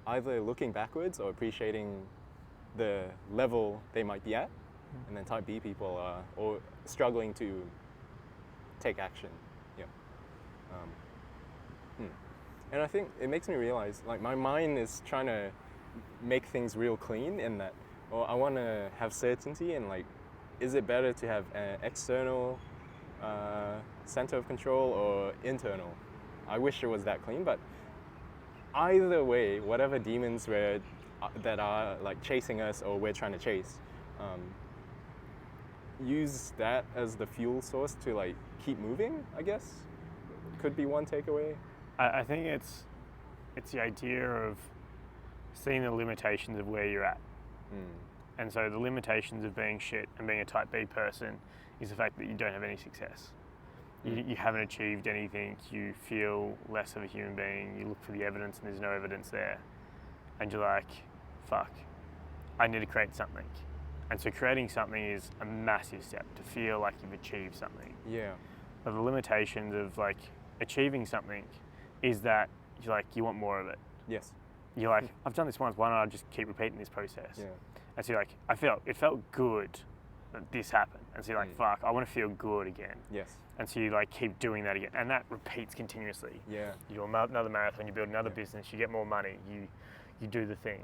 Speaker 2: either looking backwards or appreciating the level they might be at, and then type B people are or struggling to take action. Yeah. And I think it makes me realize, like, my mind is trying to make things real clean in that, or I want to have certainty, and like, is it better to have an external center of control or internal? I wish it was that clean, but either way, whatever demons that are like chasing us or we're trying to chase, use that as the fuel source to like keep moving, I guess, could be one takeaway.
Speaker 1: I think it's the idea of seeing the limitations of where you're at. And so the limitations of being shit and being a type B person is the fact that you don't have any success. You haven't achieved anything, you feel less of a human being, you look for the evidence and there's no evidence there. And you're like, fuck, I need to create something. And so creating something is a massive step to feel like you've achieved something. Yeah. But the limitations of like achieving something is that you're like, you want more of it. Yes. You're like, I've done this once, why don't I just keep repeating this process? Yeah. And so you're like, it felt good that this happened. And so you're like, fuck, I want to feel good again. Yes. And so you like keep doing that again. And that repeats continuously. Yeah. You do another marathon, you build another business, you get more money, you do the thing.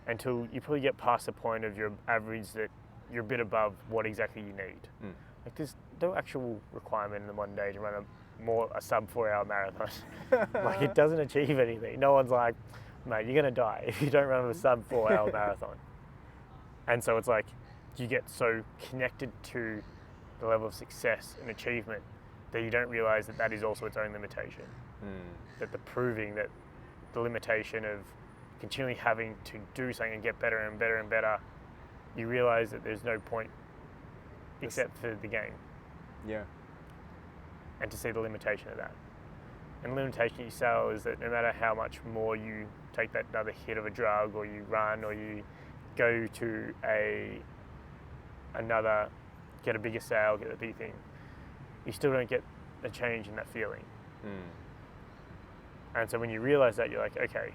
Speaker 1: Until you probably get past the point of your average that you're a bit above what exactly you need. Like there's no actual requirement in the modern day to run a sub 4 hour marathon. Like it doesn't achieve anything. No one's like, mate, you're gonna die if you don't run a sub 4 hour marathon. And so it's like you get so connected to the level of success and achievement that you don't realize that is also its own limitation. That the limitation of continually having to do something and get better and better and better, you realize that there's no point except for the game.
Speaker 2: Yeah.
Speaker 1: And to see the limitation of that. And the limitation you sell is that no matter how much more you take that another hit of a drug, or you run, or you go to get a bigger sale, get a big thing, you still don't get a change in that feeling. And so when you realize that, you're like, okay,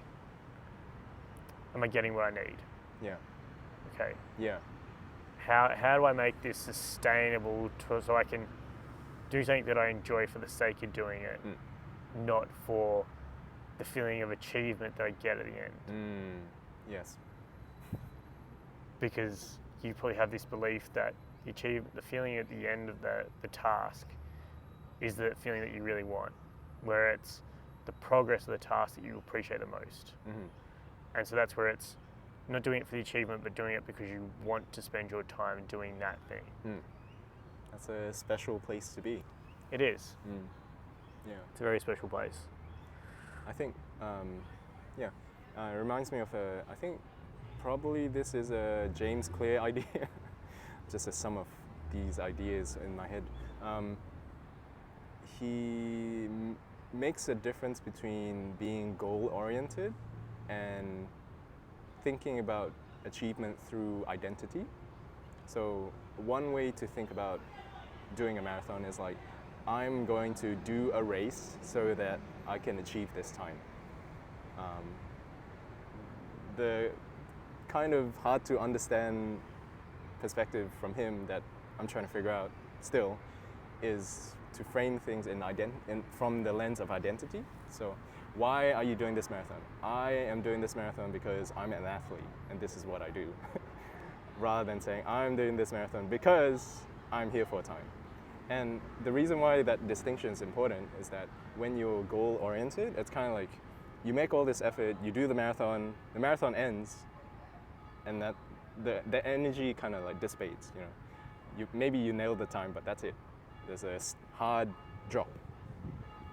Speaker 1: am I getting what I need?
Speaker 2: Yeah.
Speaker 1: Okay.
Speaker 2: Yeah.
Speaker 1: How do I make this sustainable so I can do something that I enjoy for the sake of doing it, not for the feeling of achievement that I get at the end?
Speaker 2: Yes.
Speaker 1: Because you probably have this belief that the feeling at the end of the task is the feeling that you really want, where it's the progress of the task that you appreciate the most. And so that's where it's not doing it for the achievement, but doing it because you want to spend your time doing that thing.
Speaker 2: That's a special place to be.
Speaker 1: It is.
Speaker 2: Yeah.
Speaker 1: It's a very special place.
Speaker 2: I think, it reminds me of I think probably this is a James Clear idea, just a sum of these ideas in my head. He makes a difference between being goal-oriented and thinking about achievement through identity. So one way to think about doing a marathon is like, I'm going to do a race so that I can achieve this time. The kind of hard to understand perspective from him that I'm trying to figure out still is to frame things from the lens of identity. So why are you doing this marathon? I am doing this marathon because I'm an athlete and this is what I do. Rather than saying I'm doing this marathon because I'm here for a time. And the reason why that distinction is important is that when you're goal-oriented, it's kind of like you make all this effort, you do the marathon ends, and that the energy kind of like dissipates. Maybe you nailed the time, but that's it. There's a hard drop.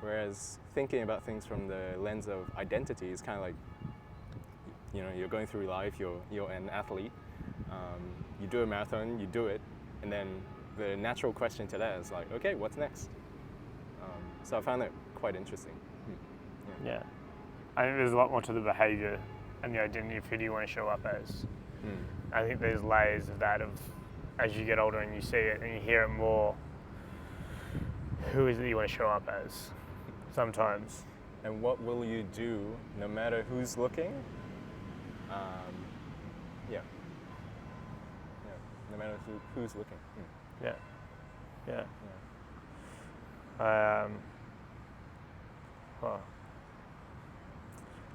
Speaker 2: Whereas thinking about things from the lens of identity is kind of like, you're going through life, you're an athlete, you do a marathon, you do it, and then the natural question to that is like, okay, what's next? So I found that quite interesting.
Speaker 1: Yeah. I think there's a lot more to the behaviour and the identity of who do you want to show up as. I think there's layers of that as you get older and you see it and you hear it more, who is it you want to show up as sometimes.
Speaker 2: And what will you do no matter who's looking? No matter who's looking.
Speaker 1: Yeah. I'm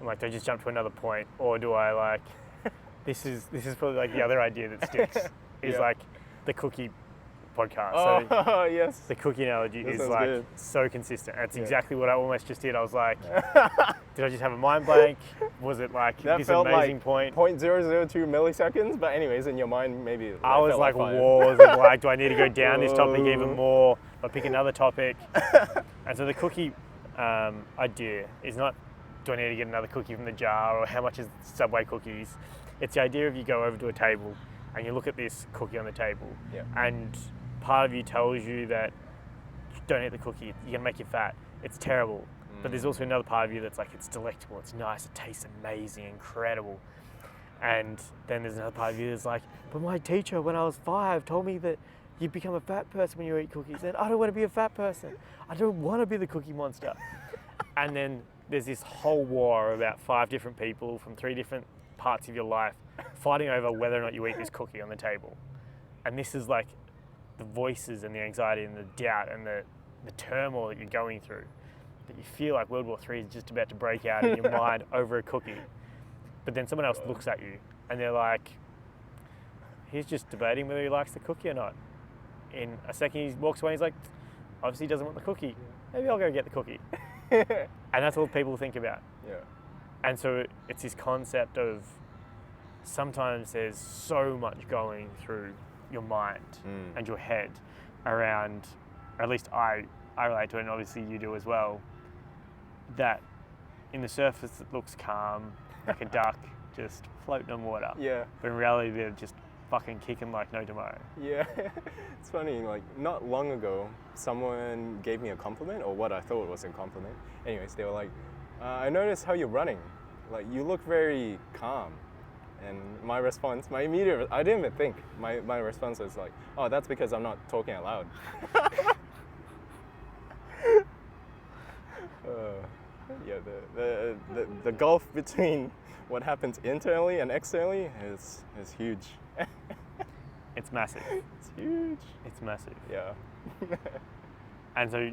Speaker 1: like, do I just jump to another point, or do I like? This is probably like the other idea that sticks is like the cookie podcast.
Speaker 2: So yes.
Speaker 1: The cookie analogy is like
Speaker 2: good.
Speaker 1: So consistent. That's exactly what I almost just did. I was like, did I just have a mind blank? Was it like
Speaker 2: that
Speaker 1: this
Speaker 2: felt
Speaker 1: amazing
Speaker 2: like
Speaker 1: point?
Speaker 2: 0.002 milliseconds, but anyways, in your mind, maybe
Speaker 1: I was like
Speaker 2: five.
Speaker 1: wars of like, do I need to go down this topic even more, or pick another topic? And so the cookie idea is not, do I need to get another cookie from the jar, or how much is Subway cookies? It's the idea of you go over to a table and you look at this cookie on the table, and part of you tells you that don't eat the cookie, you're going to make you fat. It's terrible. But there's also another part of you that's like, it's delectable, it's nice, it tastes amazing, incredible. And then there's another part of you that's like, but my teacher when I was 5 told me that you become a fat person when you eat cookies. And I don't want to be a fat person. I don't want to be the cookie monster. And then there's this whole war about 5 different people from 3 different parts of your life fighting over whether or not you eat this cookie on the table. And this is like the voices and the anxiety and the doubt and the turmoil that you're going through, that you feel like World War III is just about to break out in your mind over a cookie. But then someone else looks at you and they're like, he's just debating whether he likes the cookie or not. In a second, he walks away and he's like, obviously he doesn't want the cookie. Maybe I'll go get the cookie. And that's all people think about.
Speaker 2: Yeah.
Speaker 1: And so it's this concept of sometimes there's so much going through your mind and your head around, or at least I relate to it, and obviously you do as well, that in the surface it looks calm, like a duck just floating on water.
Speaker 2: Yeah.
Speaker 1: But in reality they're just fucking kicking like no tomorrow.
Speaker 2: Yeah. It's funny, like not long ago, someone gave me a compliment, or what I thought was a compliment. Anyways, they were like, I noticed how you're running. Like, you look very calm. And my response, I didn't even think. My response was like, oh, that's because I'm not talking out loud. Yeah, the gulf between what happens internally and externally is huge.
Speaker 1: It's massive.
Speaker 2: It's huge.
Speaker 1: It's massive.
Speaker 2: Yeah.
Speaker 1: And so,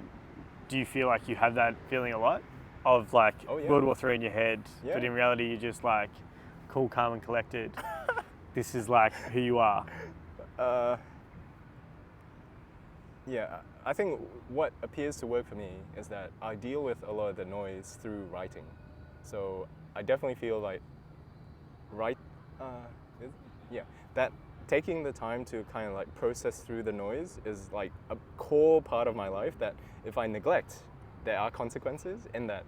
Speaker 1: do you feel like you have that feeling a lot? Of like World War III in your head, but in reality you're just like cool, calm and collected. This is like who you are.
Speaker 2: Yeah, I think what appears to work for me is that I deal with a lot of the noise through writing. So I definitely feel like that taking the time to kind of like process through the noise is like a core part of my life that if I neglect, there are consequences in that.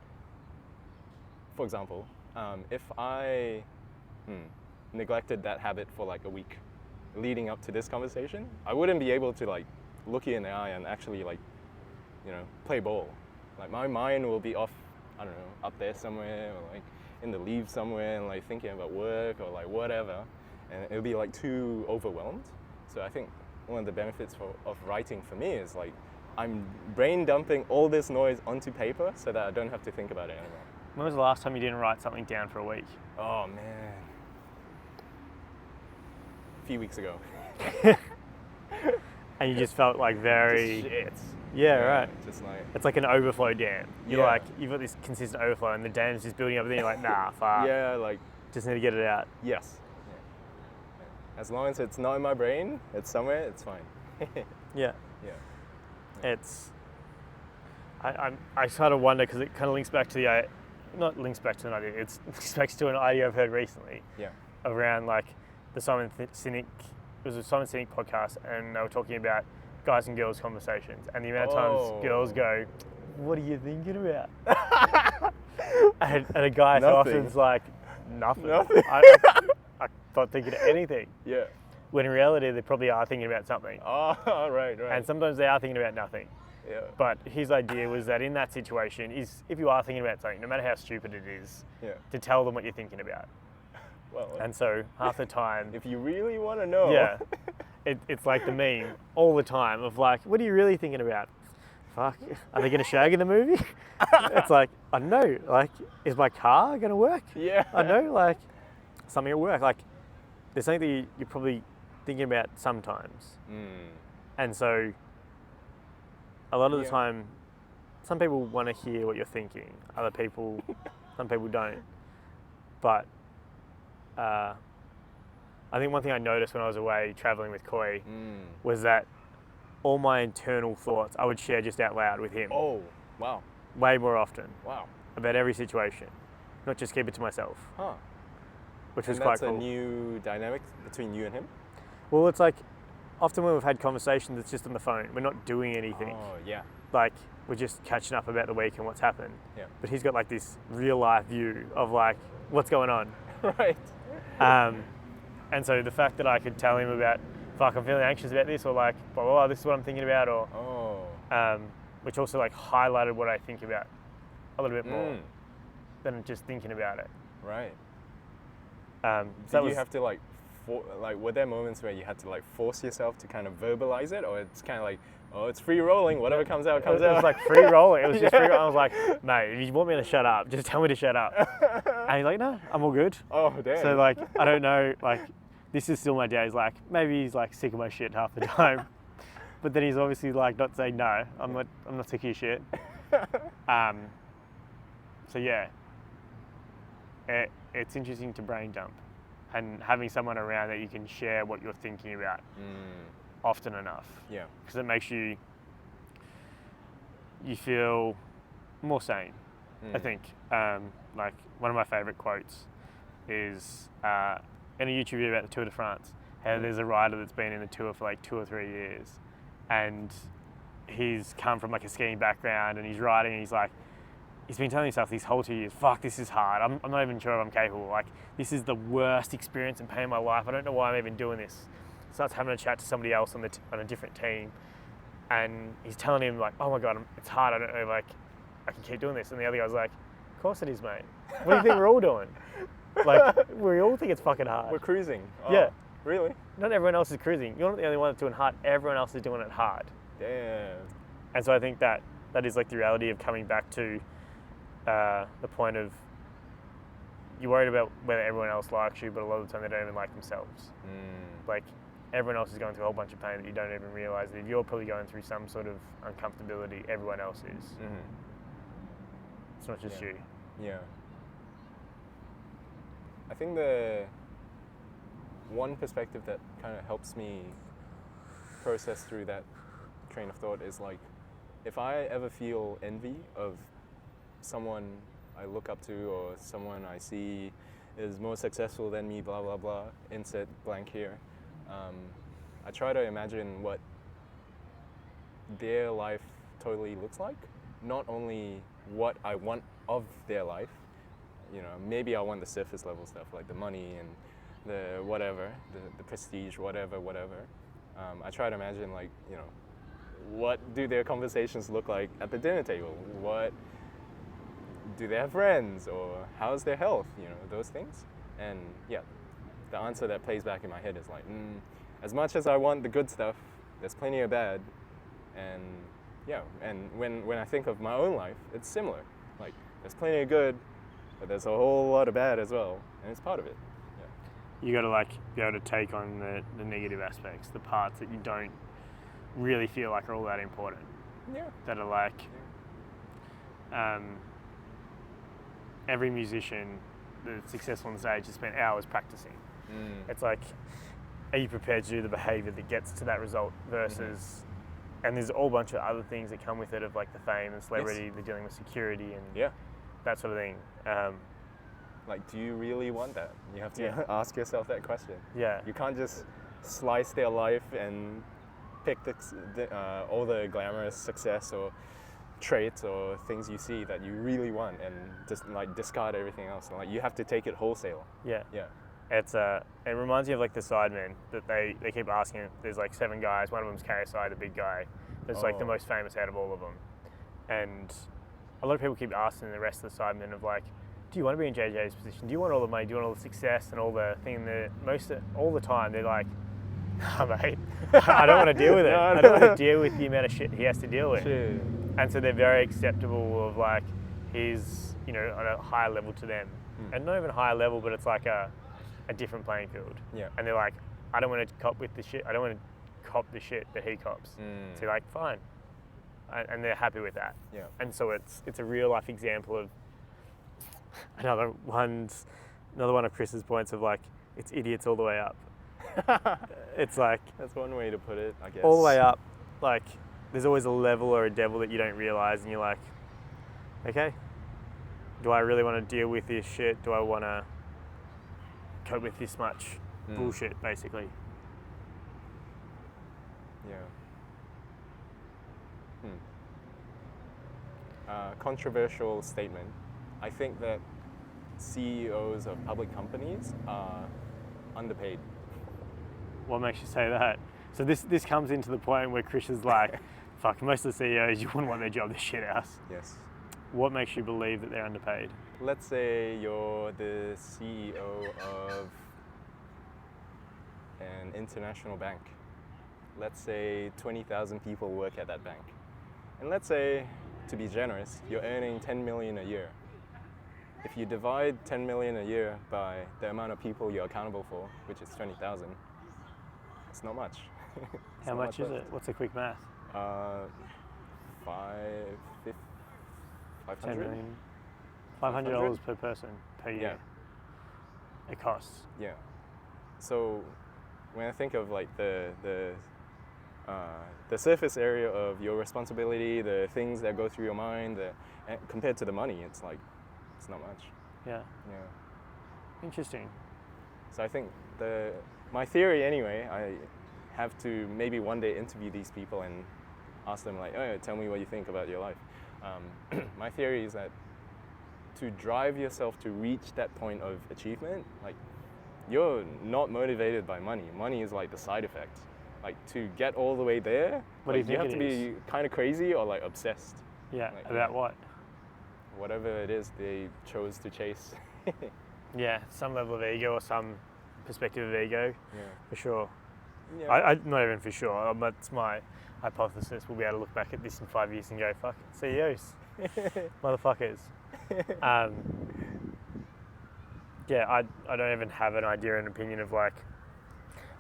Speaker 2: For example, if I neglected that habit for like a week leading up to this conversation, I wouldn't be able to like look you in the eye and actually like, play ball. Like my mind will be off, I don't know, up there somewhere or like in the leaves somewhere and like thinking about work or like whatever, and it'll be like too overwhelmed. So I think one of the benefits of writing for me is like I'm brain dumping all this noise onto paper so that I don't have to think about it anymore.
Speaker 1: When was the last time you didn't write something down for a week?
Speaker 2: Oh man. A few weeks ago.
Speaker 1: And you just felt like very...
Speaker 2: Shit.
Speaker 1: Yeah, right.
Speaker 2: Just like...
Speaker 1: It's like an overflow dam. You're like, you've got this consistent overflow and the dam's just building up and then you're like, nah, fuck.
Speaker 2: Yeah, like...
Speaker 1: Just need to get it out.
Speaker 2: Yes. Yeah. As long as it's not in my brain, it's somewhere, it's fine.
Speaker 1: Yeah.
Speaker 2: Yeah.
Speaker 1: It's... I kind of wonder, because it kind of links back to the... Not links back to an idea, it links back to an idea I've heard recently.
Speaker 2: Yeah.
Speaker 1: Around like the Simon Sinek... It was a Simon Sinek podcast and they were talking about guys and girls conversations and the amount of times girls go, what are you thinking about? and a guy so often's like, nothing. I'm not thinking of anything.
Speaker 2: Yeah.
Speaker 1: When in reality they probably are thinking about something.
Speaker 2: Oh, right.
Speaker 1: And sometimes they are thinking about nothing.
Speaker 2: Yeah.
Speaker 1: But his idea was that in that situation is if you are thinking about something, no matter how stupid it is,
Speaker 2: yeah,
Speaker 1: to tell them what you're thinking about.
Speaker 2: Well,
Speaker 1: and so half the time,
Speaker 2: if you really want to know,
Speaker 1: yeah, it's like the meme all the time of like, what are you really thinking about? Fuck, are they going to shag in the movie? It's like, I don't know, like, is my car going to work?
Speaker 2: Yeah.
Speaker 1: I know, like, something at work. Like, there's something that you're probably thinking about sometimes. And so, a lot of the time, some people want to hear what you're thinking. Other people, some people don't. But I think one thing I noticed when I was away traveling with Koi was that all my internal thoughts I would share just out loud with him.
Speaker 2: Oh, wow.
Speaker 1: Way more often.
Speaker 2: Wow.
Speaker 1: About every situation. Not just keep it to myself.
Speaker 2: Huh.
Speaker 1: Which was quite cool.
Speaker 2: And that's a new dynamic between you and him?
Speaker 1: Well, it's like, often when we've had conversations, it's just on the phone. We're not doing anything.
Speaker 2: Oh, yeah.
Speaker 1: Like, we're just catching up about the week and what's happened.
Speaker 2: Yeah.
Speaker 1: But he's got like this real life view of like, what's going on.
Speaker 2: Right.
Speaker 1: And so the fact that I could tell him about, fuck, I'm feeling anxious about this, or like, blah, blah, blah, this is what I'm thinking about, or, which also like highlighted what I think about a little bit more than just thinking about it.
Speaker 2: Right.
Speaker 1: So
Speaker 2: Did you have to like, were there moments where you had to like force yourself to kind of verbalize it, or it's kind of like, oh, it's free rolling, whatever comes out, comes out?
Speaker 1: It was like free rolling. It was just free rolling. I was like, mate, if you want me to shut up, just tell me to shut up. And he's like, no, I'm all good.
Speaker 2: Oh, damn.
Speaker 1: So like, I don't know, like, this is still my day. He's like, maybe he's like sick of my shit half the time. But then he's obviously like not saying, no, I'm not sick of your shit. So yeah, it's interesting to brain dump and having someone around that you can share what you're thinking about often enough.
Speaker 2: Yeah.
Speaker 1: Because it makes you feel more sane. I think. Like one of my favourite quotes is in a YouTube video about the Tour de France. How there's a rider that's been in the tour for like 2 or 3 years, and he's come from like a skiing background, and he's riding, and he's been telling himself these whole 2 years, fuck, this is hard. I'm not even sure if I'm capable. Like, this is the worst experience and pain in my life. I don't know why I'm even doing this. Starts having a chat to somebody else on a different team, and he's telling him like, oh my God, it's hard. I don't know, like, I can keep doing this. And the other guy's like, of course it is, mate. What do you think we're all doing? Like, we all think it's fucking hard.
Speaker 2: We're cruising. Oh,
Speaker 1: yeah.
Speaker 2: Really?
Speaker 1: Not everyone else is cruising. You're not the only one that's doing hard. Everyone else is doing it hard.
Speaker 2: Damn.
Speaker 1: And so I think that is like the reality of coming back to the point of you're worried about whether everyone else likes you, but a lot of the time they don't even like themselves. Like, everyone else is going through a whole bunch of pain that you don't even realise. That if you're probably going through some sort of uncomfortability, everyone else is. It's not just you.
Speaker 2: Yeah. I think the one perspective that kind of helps me process through that train of thought is like, if I ever feel envy of someone I look up to or someone I see is more successful than me, blah, blah, blah, insert blank here, I try to imagine what their life totally looks like. Not only what I want of their life, you know, maybe I want the surface level stuff like the money and the whatever, the prestige, whatever. I try to imagine, like, you know, what do their conversations look like at the dinner table? What do they have friends, or how's their health? You know, those things. And yeah, the answer that plays back in my head is like, as much as I want the good stuff, there's plenty of bad. And yeah, and when I think of my own life, it's similar. Like, there's plenty of good, but there's a whole lot of bad as well, and it's part of it.
Speaker 1: You got to like be able to take on the negative aspects, the parts that you don't really feel like are all that important.
Speaker 2: Yeah.
Speaker 1: That are like, every musician that's successful on stage has spent hours practicing. It's like, are you prepared to do the behaviour that gets to that result versus, and there's a whole bunch of other things that come with it, of like the fame and celebrity, they're dealing with security and that sort of thing.
Speaker 2: Like, do you really want that? You have to ask yourself that question.
Speaker 1: Yeah.
Speaker 2: You can't just slice their life and pick all the glamorous success or traits or things you see that you really want and just like discard everything else. And like, you have to take it wholesale. Yeah. Yeah.
Speaker 1: It's it reminds me of like the Sidemen that they keep asking. There's like 7 guys. One of them's KSI, the big guy. That's like the most famous out of all of them. And a lot of people keep asking the rest of the Sidemen of like, do you want to be in JJ's position? Do you want all the money? Do you want all the success and all the thing? All the time they're like, oh, mate, I don't want to deal with it. I don't want to deal with the amount of shit he has to deal with.
Speaker 2: Shit.
Speaker 1: And so they're very acceptable of like, he's, you know, on a higher level to them. And not even higher level, but it's like a different playing field.
Speaker 2: Yeah.
Speaker 1: And they're like, I don't want to cop with the shit. I don't want to cop the shit that he cops. So you're like, fine. And they're happy with that.
Speaker 2: Yeah. And
Speaker 1: so it's a real life example of another one of Chris's points of like, it's idiots all the way up. It's like,
Speaker 2: that's one way to put it, I guess.
Speaker 1: All the way up, like, there's always a level or a devil that you don't realize, and you're like, okay, do I really want to deal with this shit? Do I want to cope with this much bullshit, basically?
Speaker 2: Yeah. Controversial statement. I think that CEOs of public companies are underpaid.
Speaker 1: What makes you say that? So this comes into the point where Chris is like, fuck, most of the CEOs, you wouldn't want their job to shit house.
Speaker 2: Yes.
Speaker 1: What makes you believe that they're underpaid?
Speaker 2: Let's say you're the CEO of an international bank. Let's say 20,000 people work at that bank. And let's say, to be generous, you're earning 10 million a year. If you divide 10 million a year by the amount of people you're accountable for, which is 20,000, it's not much.
Speaker 1: How much is it? What's the quick math?
Speaker 2: 500?
Speaker 1: $500 per person per year.
Speaker 2: Yeah.
Speaker 1: It costs.
Speaker 2: Yeah. So when I think of like the surface area of your responsibility, the things that go through your mind, compared to the money, it's like it's not much.
Speaker 1: Yeah.
Speaker 2: Yeah.
Speaker 1: Interesting.
Speaker 2: So I think my theory anyway, I have to maybe one day interview these people and ask them like, oh, tell me what you think about your life. My theory is that to drive yourself to reach that point of achievement, like you're not motivated by money. Money is like the side effect. Like to get all the way there,
Speaker 1: what do you think
Speaker 2: have
Speaker 1: it
Speaker 2: to
Speaker 1: is?
Speaker 2: be kind of crazy or like obsessed.
Speaker 1: Yeah,
Speaker 2: like,
Speaker 1: about what?
Speaker 2: Whatever it is they chose to chase.
Speaker 1: Yeah, some level of ego or some perspective of ego,
Speaker 2: Yeah.
Speaker 1: for sure.
Speaker 2: Yeah.
Speaker 1: I not even for sure, but it's my hypothesis. We'll be able to look back at this in 5 years and go, fuck, CEOs, motherfuckers. Yeah, I don't even have an idea and opinion of like,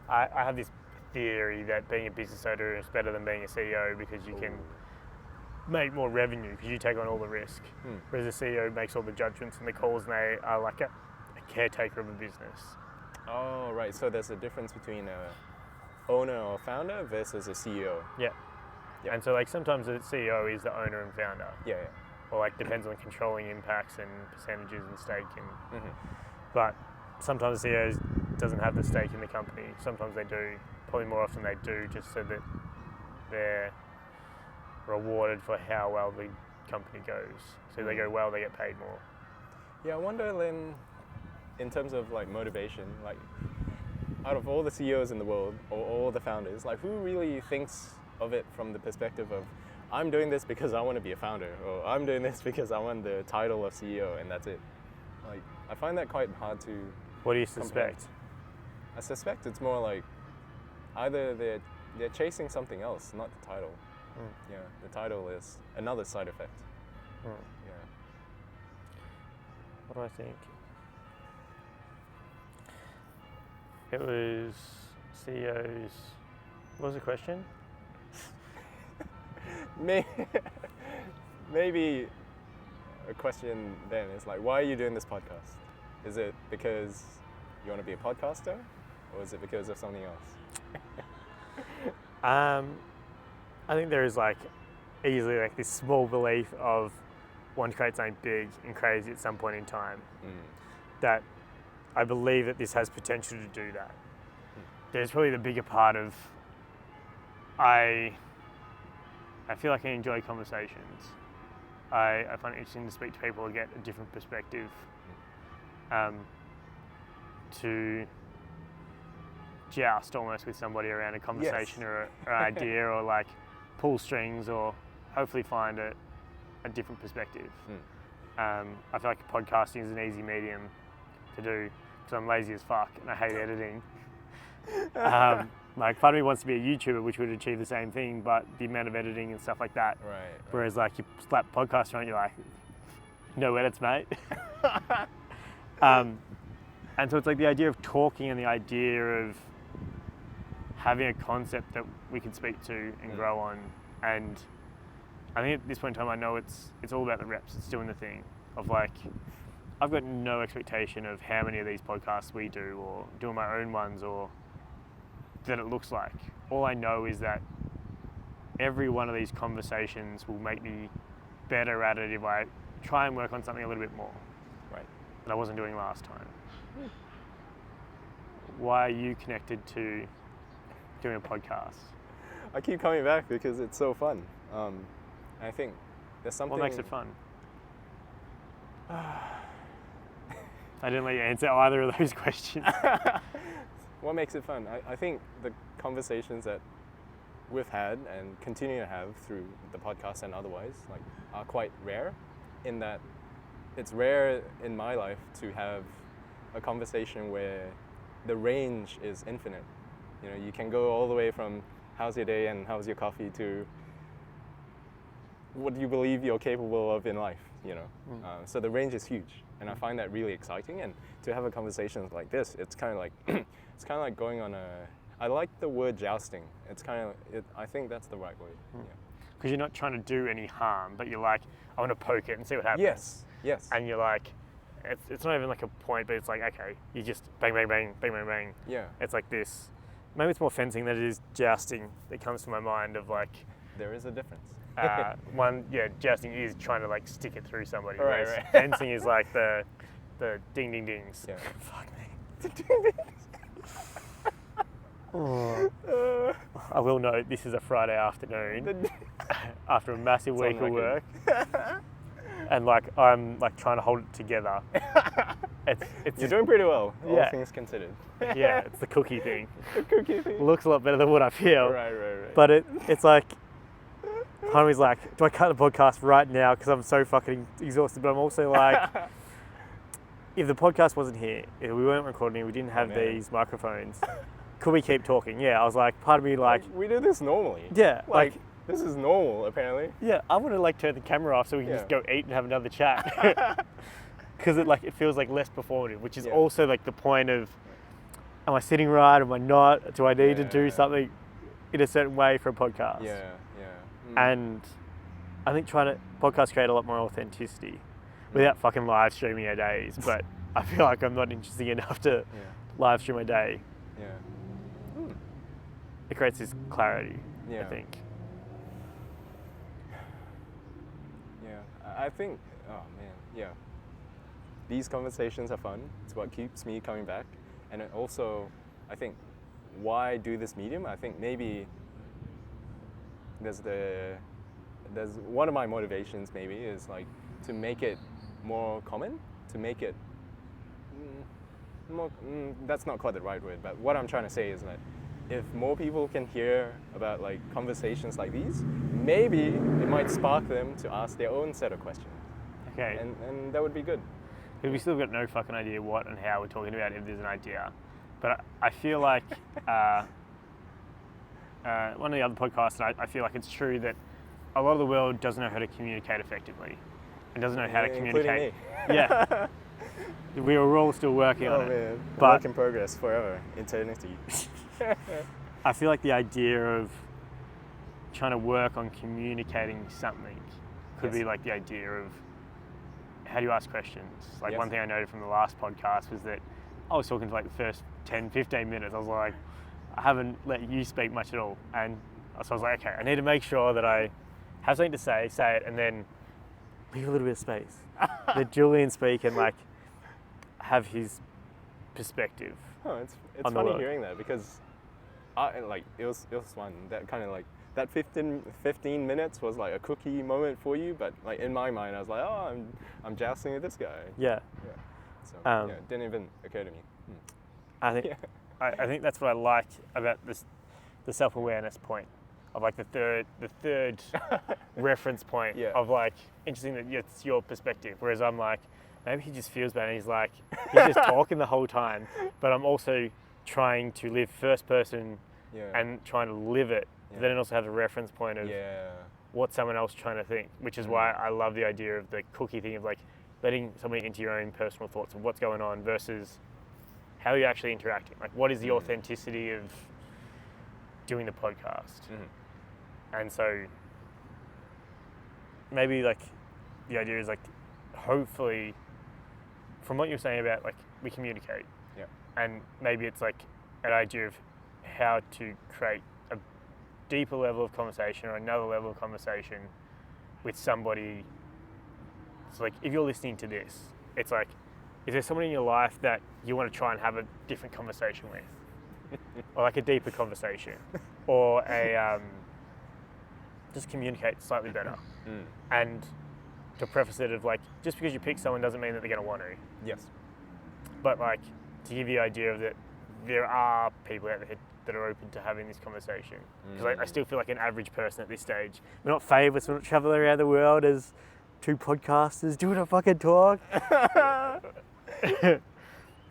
Speaker 1: I have this theory that being a business owner is better than being a CEO because you can make more revenue because you take on all the risk. Whereas a CEO makes all the judgments and the calls and they are like a caretaker of a business.
Speaker 2: Oh, right. So there's a difference between a owner or founder versus a CEO.
Speaker 1: Yeah.
Speaker 2: Yeah.
Speaker 1: And so like sometimes the CEO is the owner and founder.
Speaker 2: Yeah.
Speaker 1: Or like depends on controlling impacts and percentages and stake and
Speaker 2: Mm-hmm.
Speaker 1: but sometimes the CEO doesn't have the stake in the company. Sometimes they do. Probably more often they do, just so that they're rewarded for how well the company goes. So if they go well, they get paid more.
Speaker 2: Yeah, I wonder then, in terms of like motivation, like out of all the CEOs in the world or all the founders, like who really thinks of it from the perspective of I'm doing this because I want to be a founder, or I'm doing this because I want the title of CEO and that's it. Like I find that quite hard to.
Speaker 1: What do you suspect?
Speaker 2: I suspect it's more like either they're chasing something else, not the title. Yeah, the title is another side effect. Yeah.
Speaker 1: What do I think? It was CEOs. What was the question?
Speaker 2: Maybe a question then is like, why are you doing this podcast? Is it because you want to be a podcaster, or is it because of something else?
Speaker 1: I think there is like easily like this small belief of one to create something big and crazy at some point in time. That I believe that this has potential to do that. There's probably the bigger part of I feel like I enjoy conversations. I find it interesting to speak to people and get a different perspective. To joust almost with somebody around a conversation. Yes. or an idea or like pull strings or hopefully find a different perspective. I feel like podcasting is an easy medium to do because I'm lazy as fuck and I hate editing. Like part of me wants to be a YouTuber, which would achieve the same thing, but the amount of editing and stuff like that.
Speaker 2: Right.
Speaker 1: Whereas like you slap podcast on it, you're like, no edits, mate. And so it's like the idea of talking and the idea of having a concept that we can speak to and grow on. And I think at this point in time, I know it's all about the reps. It's doing the thing of like, I've got no expectation of how many of these podcasts we do or doing my own ones or that it looks like. All I know is that every one of these conversations will make me better at it if I try and work on something a little bit more.
Speaker 2: Right.
Speaker 1: That I wasn't doing last time. Why are you connected to doing a podcast?
Speaker 2: I keep coming back because it's so fun. I think there's something.
Speaker 1: What makes it fun? I didn't let you answer either of those questions.
Speaker 2: What makes it fun? I think the conversations that we've had and continue to have through the podcast and otherwise like are quite rare, in that it's rare in my life to have a conversation where the range is infinite. You know, you can go all the way from how's your day and how's your coffee to what do you believe you're capable of in life, you know. So the range is huge, and I find that really exciting. And to have a conversation like this, it's kind of like it's kind of like going on a. I like the word jousting. It's kind of. I think that's the right word.
Speaker 1: Because you're not trying to do any harm, but you're like, I want to poke it and see what happens.
Speaker 2: Yes.
Speaker 1: And you're like, it's not even like a point, but it's like, okay, you just bang, bang, bang, bang, bang, bang.
Speaker 2: Yeah.
Speaker 1: It's like this. Maybe it's more fencing than it is jousting that comes to my mind of like.
Speaker 2: There is a difference.
Speaker 1: Jousting is trying to like stick it through somebody.
Speaker 2: Right,
Speaker 1: whereas
Speaker 2: right.
Speaker 1: fencing is like the ding ding dings.
Speaker 2: Yeah.
Speaker 1: Fuck me. I will note this is a Friday afternoon after a massive
Speaker 2: It's
Speaker 1: week of
Speaker 2: on
Speaker 1: work,
Speaker 2: record.
Speaker 1: and like I'm like trying to hold it together. It's
Speaker 2: You're doing pretty well, all
Speaker 1: Yeah.
Speaker 2: things considered.
Speaker 1: yeah, it's the cookie thing.
Speaker 2: The cookie thing.
Speaker 1: Looks a lot better than what I feel.
Speaker 2: Right.
Speaker 1: But it's like, part of me's like, do I cut the podcast right now because I'm so fucking exhausted? But I'm also like, if the podcast wasn't here, if we weren't recording, we didn't have these microphones, could we keep talking? Yeah, I was like, part of me like
Speaker 2: we do this normally.
Speaker 1: yeah, like
Speaker 2: this is normal apparently.
Speaker 1: yeah, I want to like turn the camera off so we can just go eat and have another chat. Because it feels like less performative, which is also like the point of, am I sitting right? Am I not? Do I need to do something in a certain way for a podcast?
Speaker 2: Yeah.
Speaker 1: And I think trying to podcast create a lot more authenticity without fucking live streaming our days. But I feel like I'm not interesting enough to live stream a day.
Speaker 2: Yeah.
Speaker 1: It creates this clarity,
Speaker 2: Yeah.
Speaker 1: I think.
Speaker 2: Yeah. I think. Oh man. Yeah. These conversations are fun. It's what keeps me coming back. And it also, I think, why do this medium? I think maybe there's one of my motivations maybe is like to make it more common, to make it more, that's not quite the right word, but what I'm trying to say is that if more people can hear about like conversations like these, maybe it might spark them to ask their own set of questions.
Speaker 1: Okay.
Speaker 2: And that would be good.
Speaker 1: Because we still got no fucking idea what and how we're talking about if there's an idea. But I feel like one of the other podcasts, I feel like it's true that a lot of the world doesn't know how to communicate effectively and doesn't know how to communicate.
Speaker 2: Me.
Speaker 1: Yeah. We are all still working on it.
Speaker 2: Man.
Speaker 1: But
Speaker 2: Work in progress forever. Eternity.
Speaker 1: I feel like the idea of trying to work on communicating something could be like the idea of how do you ask questions? Like one thing I noted from the last podcast was that I was talking for like the first 10, 15 minutes. I was like, I haven't let you speak much at all. And so I was like, okay, I need to make sure that I have something to say it, and then leave a little bit of space. Let Julian speak and like have his perspective.
Speaker 2: Oh, it's
Speaker 1: on the
Speaker 2: funny
Speaker 1: world.
Speaker 2: hearing that because it was fun. That kind of like that 15 minutes was like a cookie moment for you, but like in my mind I was like, oh, I'm jousting with this guy.
Speaker 1: Yeah.
Speaker 2: So it didn't even occur to me.
Speaker 1: I think I think that's what I like about the self-awareness point of like the third reference point of like interesting that it's your perspective, whereas I'm like maybe he just feels bad and he's just talking the whole time, but I'm also trying to live first person and trying to live it. But then it also has a reference point of what someone else trying to think, which is why I love the idea of the cookie thing of like letting somebody into your own personal thoughts of what's going on versus how you're actually interacting. Like what is the authenticity of doing the podcast? And so maybe like the idea is like hopefully from what you're saying about like we communicate and maybe it's like an idea of how to create a deeper level of conversation or another level of conversation with somebody. So like if you're listening to this, it's like, is there someone in your life that you want to try and have a different conversation with? Or like a deeper conversation? Or a just communicate slightly better? And to preface it of like, just because you pick someone doesn't mean that they're going to want to.
Speaker 2: Yes.
Speaker 1: But like, to give you the idea of that there are people out there that are open to having this conversation. Because I still feel like an average person at this stage. We're not famous, we're not traveling around the world as two podcasters doing a fucking talk.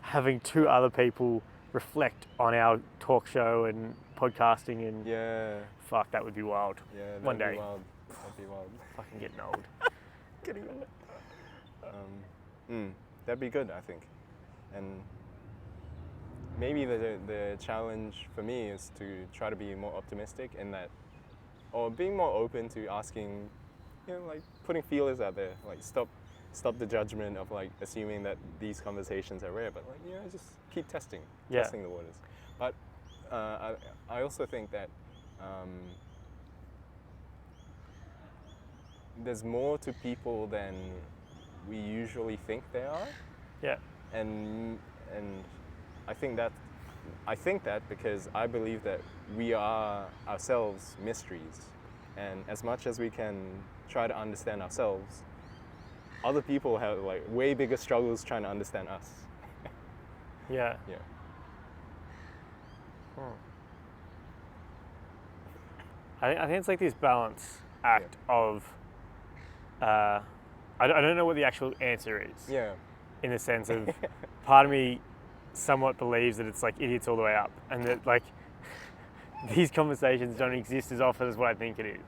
Speaker 1: Having two other people reflect on our talk show and podcasting and fuck, that would be wild.
Speaker 2: Yeah,
Speaker 1: one day.
Speaker 2: That'd be wild.
Speaker 1: Fucking getting old.
Speaker 2: Getting old. That'd be good, I think. And maybe the challenge for me is to try to be more optimistic in that, or being more open to asking, like putting feelers out there, like stop stop the judgment of like assuming that these conversations are rare, but like, just keep testing the waters. But I also think that there's more to people than we usually think there are.
Speaker 1: Yeah.
Speaker 2: And I think that because I believe that we are ourselves mysteries, and as much as we can try to understand ourselves, other people have like way bigger struggles trying to understand us.
Speaker 1: Yeah.
Speaker 2: Yeah.
Speaker 1: I think it's like this balance act of I don't know what the actual answer is.
Speaker 2: Yeah.
Speaker 1: In the sense of, part of me somewhat believes that it's like idiots all the way up, and that like these conversations don't exist as often as what I think it is,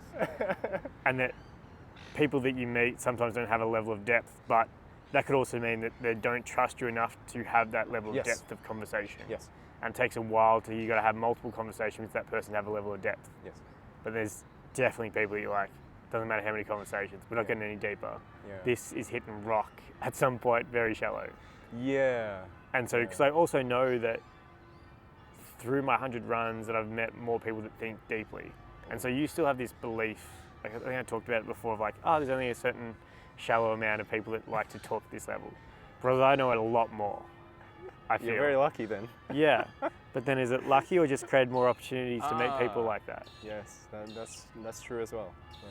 Speaker 1: and that people that you meet sometimes don't have a level of depth, but that could also mean that they don't trust you enough to have that level of depth of conversation.
Speaker 2: Yes.
Speaker 1: And it takes a while you got to have multiple conversations with that person to have a level of depth.
Speaker 2: Yes.
Speaker 1: But there's definitely people that you're like, doesn't matter how many conversations, we're not getting any deeper.
Speaker 2: Yeah.
Speaker 1: This is hitting rock at some point, very shallow.
Speaker 2: Yeah.
Speaker 1: And so, because I also know that through my 100 runs that I've met more people that think deeply. And so you still have this belief, like I think I talked about it before, of like, there's only a certain shallow amount of people that like to talk at this level. Whereas I know it a lot more, I feel.
Speaker 2: You're very lucky then.
Speaker 1: Yeah. But then is it lucky or just create more opportunities to meet people like that?
Speaker 2: Yes, that's true as well. Yeah.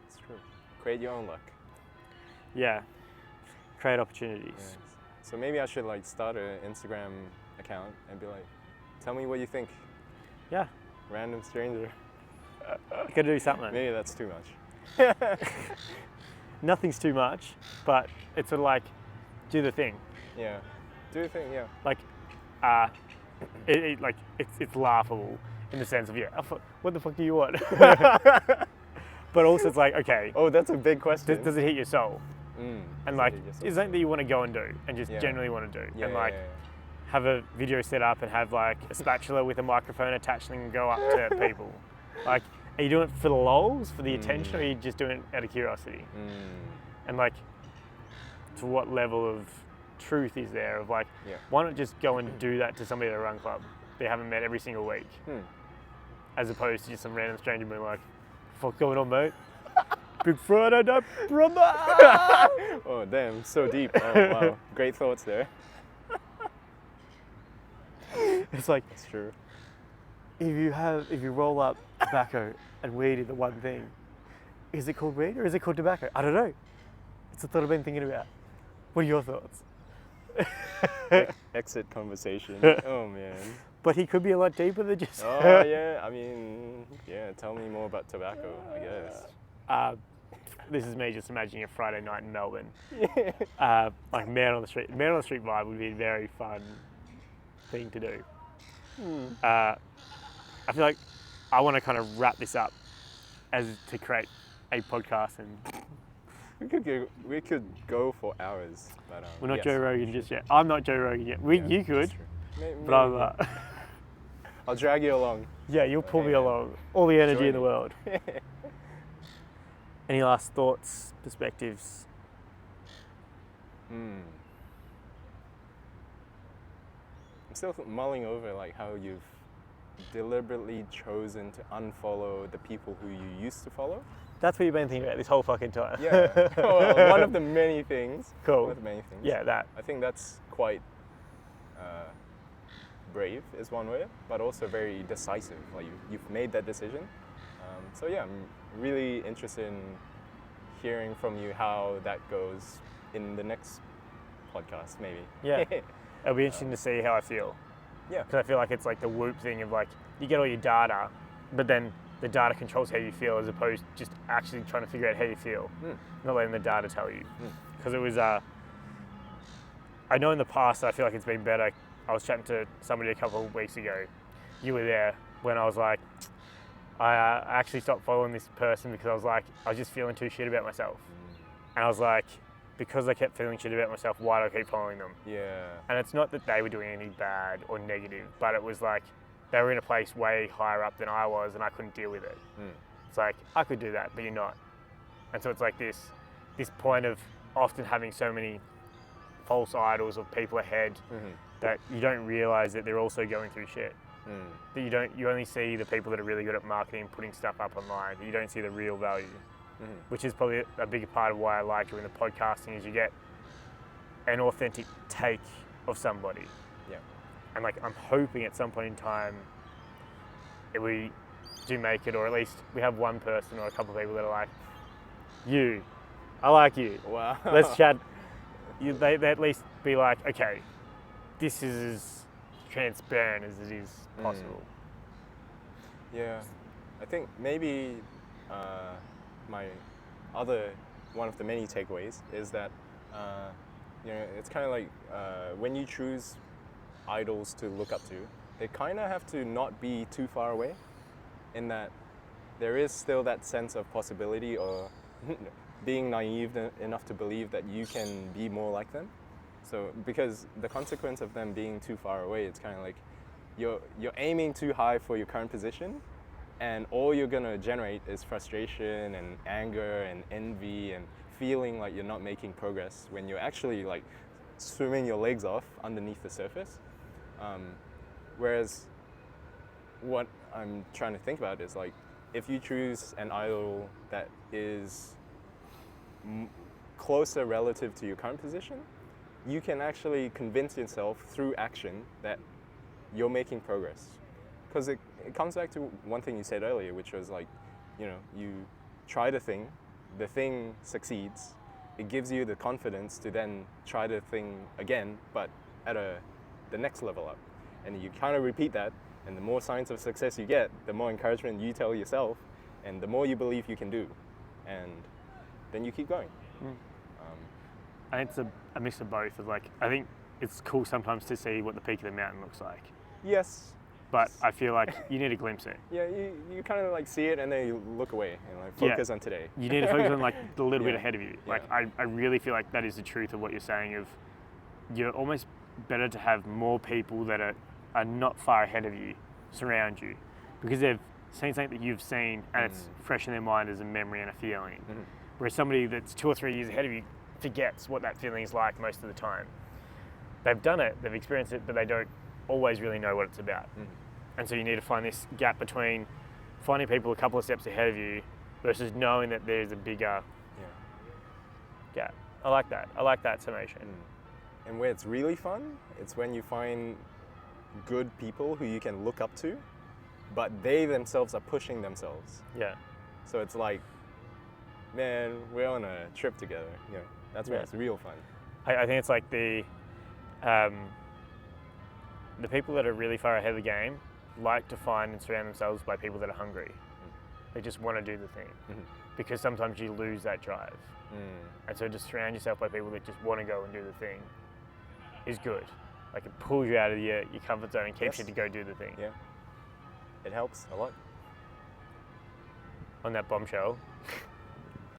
Speaker 2: It's true. Create your own luck.
Speaker 1: Yeah. Create opportunities.
Speaker 2: Yes. So maybe I should like start an Instagram account and be like, tell me what you think.
Speaker 1: Yeah.
Speaker 2: Random stranger.
Speaker 1: You gotta do something.
Speaker 2: Maybe that's too much.
Speaker 1: Nothing's too much, but it's sort of like, do the thing.
Speaker 2: Yeah. Do the thing, yeah.
Speaker 1: Like, it's laughable in the sense of, what the fuck do you want? But also it's like, okay.
Speaker 2: Oh, that's a big question.
Speaker 1: Does it hit your soul? And like, is something that you want to go and do and just generally want to do?
Speaker 2: Yeah,
Speaker 1: and like, have a video set up and have like a spatula with a microphone attached and go up to people. Like, are you doing it for the lols, for the attention, or are you just doing it out of curiosity? And like, to what level of truth is there of like, why not just go and do that to somebody at a run club they haven't met every single week, as opposed to just some random stranger being like, "What's going on, mate? Big Friday night, brother."
Speaker 2: Oh damn, so deep. Oh wow, great thoughts there.
Speaker 1: It's like,
Speaker 2: it's true.
Speaker 1: If you roll up tobacco and weed in the one thing, is it called weed or is it called tobacco? I don't know. It's a thought I've been thinking about. What are your thoughts?
Speaker 2: Exit conversation. Oh man.
Speaker 1: But he could be a lot deeper than just.
Speaker 2: Oh yeah, I mean, tell me more about tobacco, I guess.
Speaker 1: This is me just imagining a Friday night in Melbourne. Like Man on the Street. Man on the Street vibe would be a very fun thing to do. I feel like I want to kind of wrap this up as to create a podcast, and
Speaker 2: we could go for hours, but
Speaker 1: we're not Joe Rogan just yet. I'm not Joe Rogan yet. You could, but I'm.
Speaker 2: I'll drag you along.
Speaker 1: Yeah, you'll pull me along. All the energy in the world. Any last thoughts, perspectives?
Speaker 2: I'm still mulling over like how you've deliberately chosen to unfollow the people who you used to follow.
Speaker 1: That's what you've been thinking about this whole fucking time.
Speaker 2: Yeah. Well, one of the many things.
Speaker 1: Cool.
Speaker 2: One of the many things.
Speaker 1: Yeah, that.
Speaker 2: I think that's quite brave is one way, but also very decisive. Like you've made that decision. So yeah, I'm really interested in hearing from you how that goes in the next podcast, maybe.
Speaker 1: Yeah. It'll be interesting to see how I feel.
Speaker 2: Yeah.
Speaker 1: Because I feel like it's like the Whoop thing of like, you get all your data, but then the data controls how you feel as opposed to just actually trying to figure out how you feel. Not letting the data tell you. Because it was, I know in the past I feel like it's been better. I was chatting to somebody a couple of weeks ago. You were there when I was like, I actually stopped following this person because I was just feeling too shit about myself. And I was like, because I kept feeling shit about myself, why do I keep following them?
Speaker 2: Yeah.
Speaker 1: And it's not that they were doing anything bad or negative, but it was like they were in a place way higher up than I was and I couldn't deal with it. It's like, I could do that, but you're not. And so it's like this point of often having so many false idols of people ahead that you don't realize that they're also going through shit. That you only see the people that are really good at marketing, putting stuff up online, but you don't see the real value. Which is probably a bigger part of why I like doing the podcasting, is you get an authentic take of somebody.
Speaker 2: Yeah.
Speaker 1: And like, I'm hoping at some point in time if we do make it, or at least we have one person or a couple of people that are like, I like you.
Speaker 2: Wow.
Speaker 1: Let's chat. They at least be like, okay, this is as transparent as it is possible.
Speaker 2: Yeah, I think maybe my other one of the many takeaways is that it's kind of like when you choose idols to look up to, they kind of have to not be too far away, in that there is still that sense of possibility, or being naive enough to believe that you can be more like them. So because the consequence of them being too far away, it's kind of like you're aiming too high for your current position, and all you're gonna generate is frustration and anger and envy and feeling like you're not making progress when you're actually like swimming your legs off underneath the surface. Whereas what I'm trying to think about is like, if you choose an idol that is closer relative to your current position, you can actually convince yourself through action that you're making progress. Because it comes back to one thing you said earlier, which was like, you try the thing succeeds, it gives you the confidence to then try the thing again, but at the next level up. And you kind of repeat that, and the more signs of success you get, the more encouragement you tell yourself, and the more you believe you can do. And then you keep going.
Speaker 1: I think it's a mix of both. Of like, I think it's cool sometimes to see what the peak of the mountain looks like.
Speaker 2: Yes.
Speaker 1: But I feel like you need to glimpse it.
Speaker 2: Yeah, you kind of like see it and then you look away and like focus on today.
Speaker 1: You need to focus on like the little bit ahead of you. Like I really feel like that is the truth of what you're saying, of you're almost better to have more people that are not far ahead of you surround you, because they've seen something that you've seen and it's fresh in their mind as a memory and a feeling. Whereas somebody that's 2 or 3 years ahead of you forgets what that feeling is like most of the time. They've done it, they've experienced it, but they don't always really know what it's about. And so you need to find this gap between finding people a couple of steps ahead of you versus knowing that there's a bigger gap. I like that summation.
Speaker 2: And where it's really fun, it's when you find good people who you can look up to, but they themselves are pushing themselves.
Speaker 1: Yeah.
Speaker 2: So it's like, man, we're on a trip together. That's where it's real fun.
Speaker 1: I think it's like the people that are really far ahead of the game like to find and surround themselves by people that are hungry. They just want to do the thing. Because sometimes you lose that drive. And so just surround yourself by people that just want to go and do the thing is good. Like, it pulls you out of your comfort zone and keeps you to go do the thing.
Speaker 2: Yeah. It helps a lot.
Speaker 1: On that bombshell,